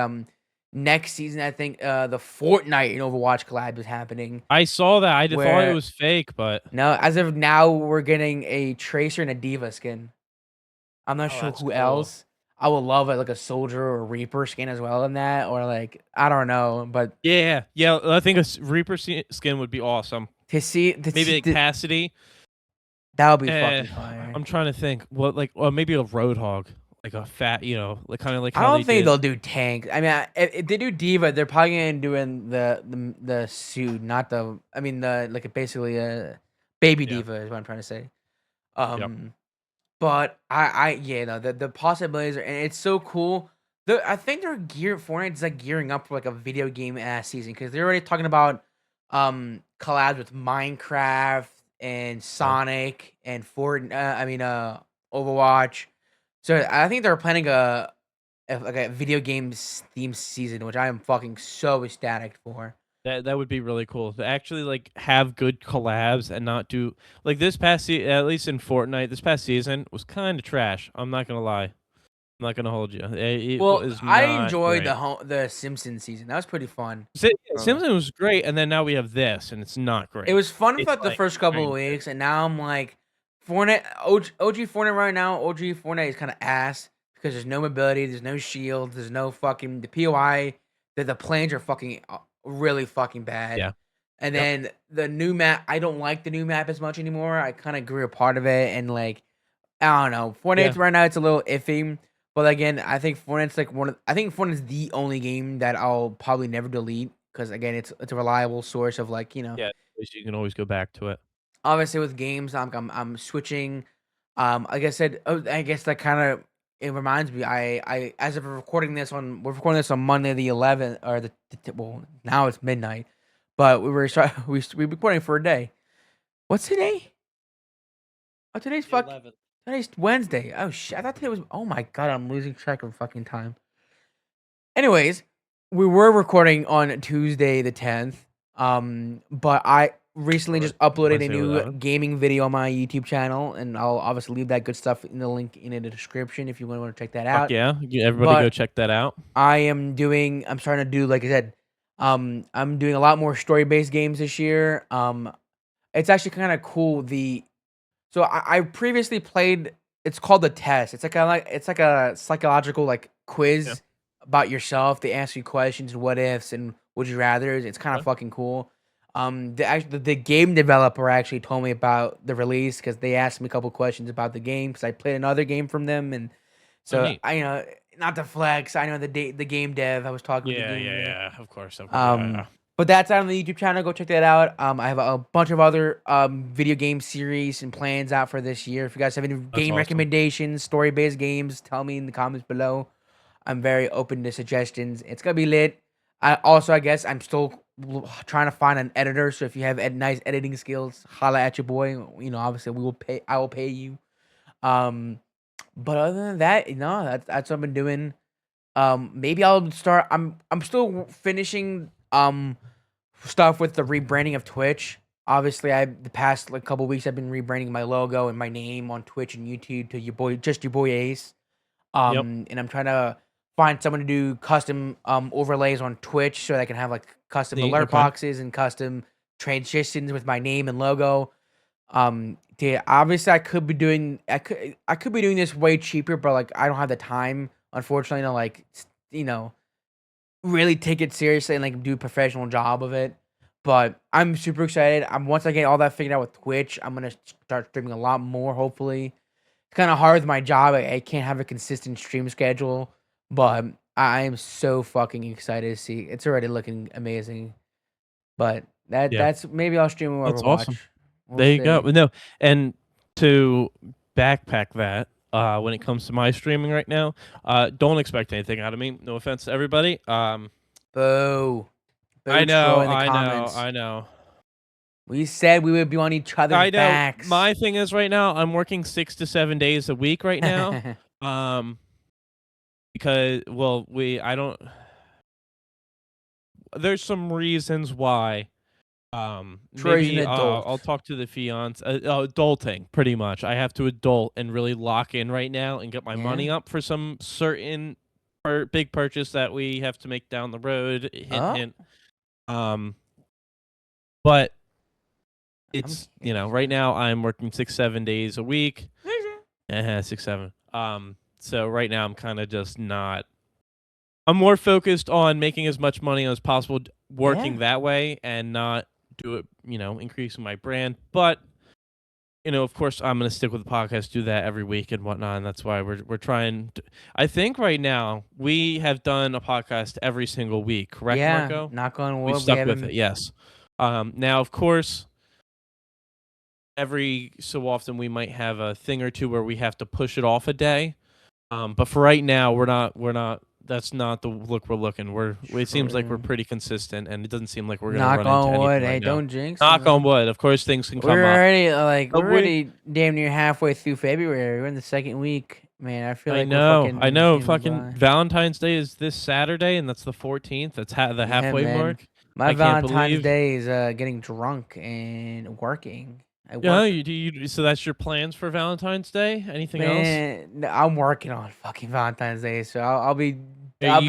next season I think the Fortnite and Overwatch collab is happening. I saw that, I thought it Where was fake, but no, as of now we're getting a Tracer and a Diva skin. I'm not oh, sure that's who cool. else. I would love it like a Soldier or a Reaper skin as well in that, or like I don't know, but Yeah, I think a Reaper skin would be awesome. Maybe a to Cassidy. that would be Eh, fucking fire. I'm trying to think. What, like, or maybe a Roadhog, like a fat, like kind of like I how don't they think did. they'll do tank. I mean, if they do Diva, they're probably gonna doing the suit, not the. I mean, the like basically a baby Yeah. Diva is what I'm trying to say. Yep. Um, but I yeah, no, the possibilities are, and it's so cool. I think they're geared Fortnite's like gearing up for like a video game ass season because they're already talking about collabs with Minecraft and Okay. Sonic and Overwatch. So I think they're planning like a video games theme season, which I am fucking so ecstatic for. That would be really cool to actually like have good collabs and not do like this past at least in Fortnite, this past season was kind of trash. I'm not gonna lie. I'm not gonna hold you. It Well, was I not enjoyed great. the Simpsons season. That was pretty fun. Simpson was great, and then now we have this, and it's not It great. was fun for It's like the like first couple of very mid. weeks, and now I'm like, Fortnite OG Fortnite right now. OG Fortnite is kind of ass because there's no mobility, there's no shield, there's no fucking the POI. The planes are fucking really fucking bad. Yeah. And then the new map, I don't like the new map as much anymore. I kind of grew a part of it, and like I don't know, Yeah. Fortnite right now it's a little iffy. But again, I think Fortnite's like I think Fortnite's the only game that I'll probably never delete because again, it's a reliable source of like Yeah. At least you can always go back to it. obviously with games I'm switching. Like I said, I guess that kind of it reminds me. I as of recording this we're recording this on Monday the 11th or well now it's midnight, but we recording for a day. What's today? Oh, today's Wednesday. Oh shit! I thought today was. Oh my god, I'm losing track of fucking time. Anyways, we were recording on Tuesday the 10th. But I recently just uploaded a Wednesday new 11th. gaming video on my YouTube channel, and I'll obviously leave that good stuff in the link in the description if you want to check that Fuck out. yeah. Everybody go But check that out. I'm starting to do like I said, I'm doing a lot more story based games this year. It's actually kind of cool. So I previously played. It's called the test. It's like a psychological like Yeah. quiz about yourself. They ask you questions, what ifs, and would you rather's. It's kind of Okay. fucking cool. The game developer actually told me about the release because they asked me a couple questions about the game because I played another game from them, and Oh, so neat. not to flex. I know the game dev. I was talking with the Yeah, game yeah, dev. yeah. Of course. Yeah. But that's out on the YouTube channel. Go check that out. I have a bunch of other video game series and plans out for this year. If you guys have any That's game awesome. recommendations, story based games, tell me in the comments below. I'm very open to suggestions. It's gonna be lit. I guess I'm still trying to find an editor. So if you have nice editing skills, holla at your boy. You know, obviously we will pay. I will pay you. Um, but other than that, no, that's what I've been doing. Maybe I'll start. I'm still finishing stuff with the rebranding of Twitch. Obviously, the past like couple weeks I've been rebranding my logo and my name on Twitch and YouTube to your boy Ace. Yep. And I'm trying to find someone to do custom overlays on Twitch so that I can have like custom Neat. alert Okay. boxes and custom transitions with my name and logo. Obviously I could be doing this way cheaper, but like I don't have the time, unfortunately, to like you know really take it seriously and like do a professional job of it. But I'm super excited. Once I get all that figured out with Twitch, I'm gonna start streaming a lot more. Hopefully, it's kind of hard with my job. I can't have a consistent stream schedule, but I am so fucking excited to see. It's already looking amazing. But Yeah. that's maybe I'll stream more That's Overwatch. awesome. We'll There you go. see. No, and to backpack that, when it comes to my streaming right now, don't expect anything out of me. No offense to everybody. Boo. I Boo troll know, in the I know, comments. I know. We said we would be on each other's I know. backs. My thing is right now, I'm working 6 to 7 days a week right now. Because I don't. There's some reasons why. Troy's an Maybe adult. I'll talk to the fiance. Adulting, pretty much. I have to adult and really lock in right now and get my Yeah. money up for some certain big purchase that we have to make down the road. Hint, Oh, hint. But I'm it's curious. right now I'm working 6 7 days a week. 6 7. So right now I'm kind of just not. I'm more focused on making as much money as possible working Yeah. that way and not do it, increasing my brand. But, of course, I'm going to stick with the podcast, do that every week and whatnot. And that's why we're trying to. I think right now we have done a podcast every single week, correct, Yeah. Marco? Knock on We wood. We stuck with it, haven't. yes. Now, of course, every so often we might have a thing or two where we have to push it off a day. But for right now, we're not. That's not the look we're looking. It seems like we're True. pretty consistent, and it doesn't seem like we're gonna Knock run into on wood. anything Hey, right now. don't jinx it, Knock on man. wood. Of course, things can come up. We're We. already damn near halfway through February. We're in the second week, man. I feel I like we're know. I fucking know. zooming Fucking by. Valentine's Day is this Saturday, and that's the 14th. That's the Yeah, halfway man. mark. My I can't Valentine's believe. Day is getting drunk and working. I Yeah, work. so that's your plans for Valentine's Day? Anything else? Man, I'm working on fucking Valentine's Day, so Are I'll you be I'll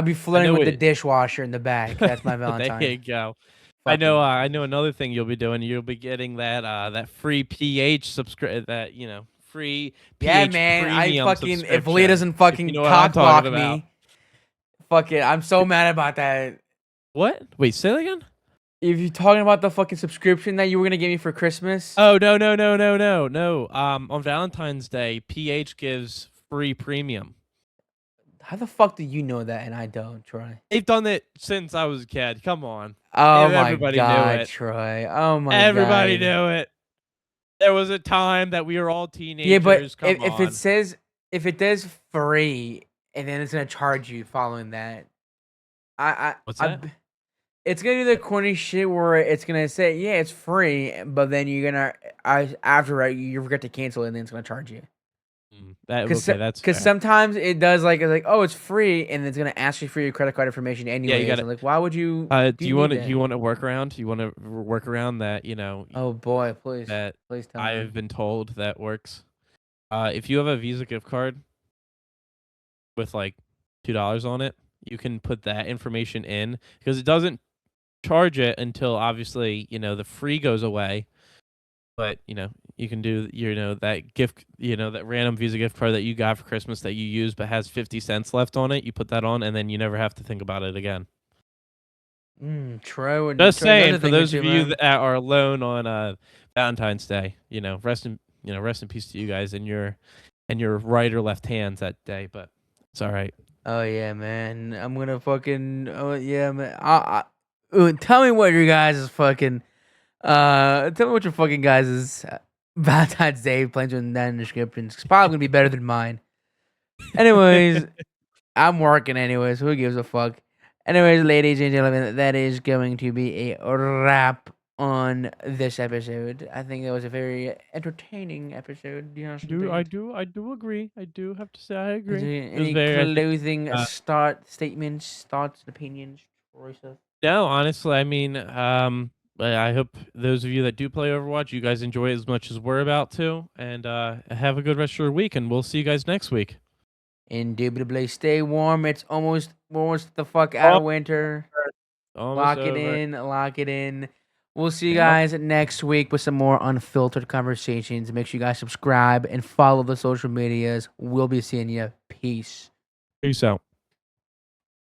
be I flirting know with the it. dishwasher in the back. That's my There Valentine. you go. Fucking I know another thing you'll be doing. You'll be getting that free PH subscribe that free yeah, PH man. I premium fucking if Lee subscription. doesn't If you fucking know what I'm cock talking block about. me, fuck it. I'm so mad about that. What? Wait, say that again. If you're talking about the fucking subscription that you were gonna give me for Christmas, Oh no. On Valentine's Day, PH gives free premium. how the fuck do you know that and I don't, Troy? They've done it since I was a kid. Come on. Oh my Everybody knew god, it. Troy. Oh my Everybody god. knew it. There was a time that we were all Yeah, but teenagers. Come if it on. says if it does free and then it's gonna charge you following that, What's I that? it's gonna do the corny shit where it's gonna say yeah it's free, but then you're gonna after you forget to cancel it and then it's gonna charge you. Okay, that's Because fair. sometimes it does like it's like oh it's free and it's gonna ask you for your credit card information Yeah, you anyways. got And it. like why would you Do you want to? need Do you that? want to work around? You want to work around that? Oh boy, please That please tell me. I've been told that works. If you have a Visa gift card with like $2 on it, you can put that information in because it doesn't charge it until obviously the free goes away. But you can do that gift, that random Visa gift card that you got for Christmas that you use but has 50 cents left on it. You put that on, and then you never have to think about it again. True. Just Troy knows saying, a for thing or those two, of you man. that are alone on Valentine's Day, rest in peace to you guys and your right or left hands that day. But it's all right. Oh yeah, man. I'm gonna fucking. Oh yeah, man. Tell me what your guys is fucking. Tell me what your fucking guys is Valentine's Day plans in that in the description. It's probably gonna be better than mine. Anyways, I'm working anyways. Who gives a fuck? Anyways, ladies and gentlemen, that is going to be a wrap on this episode. I think that was a very entertaining episode. You know, I do agree. I do have to say I is agree. there It was any very. I think. closing statements, thoughts, opinions, Royce? No, honestly, I mean, I hope those of you that do play Overwatch, you guys enjoy it as much as we're about to, and have a good rest of your week. And we'll see you guys next week. Indubitably, stay warm. It's almost the fuck out of winter. Almost Lock it over. in. Lock it in. We'll see you Yep. guys next week with some more unfiltered conversations. Make sure you guys subscribe and follow the social medias. We'll be seeing you. Peace. Peace out.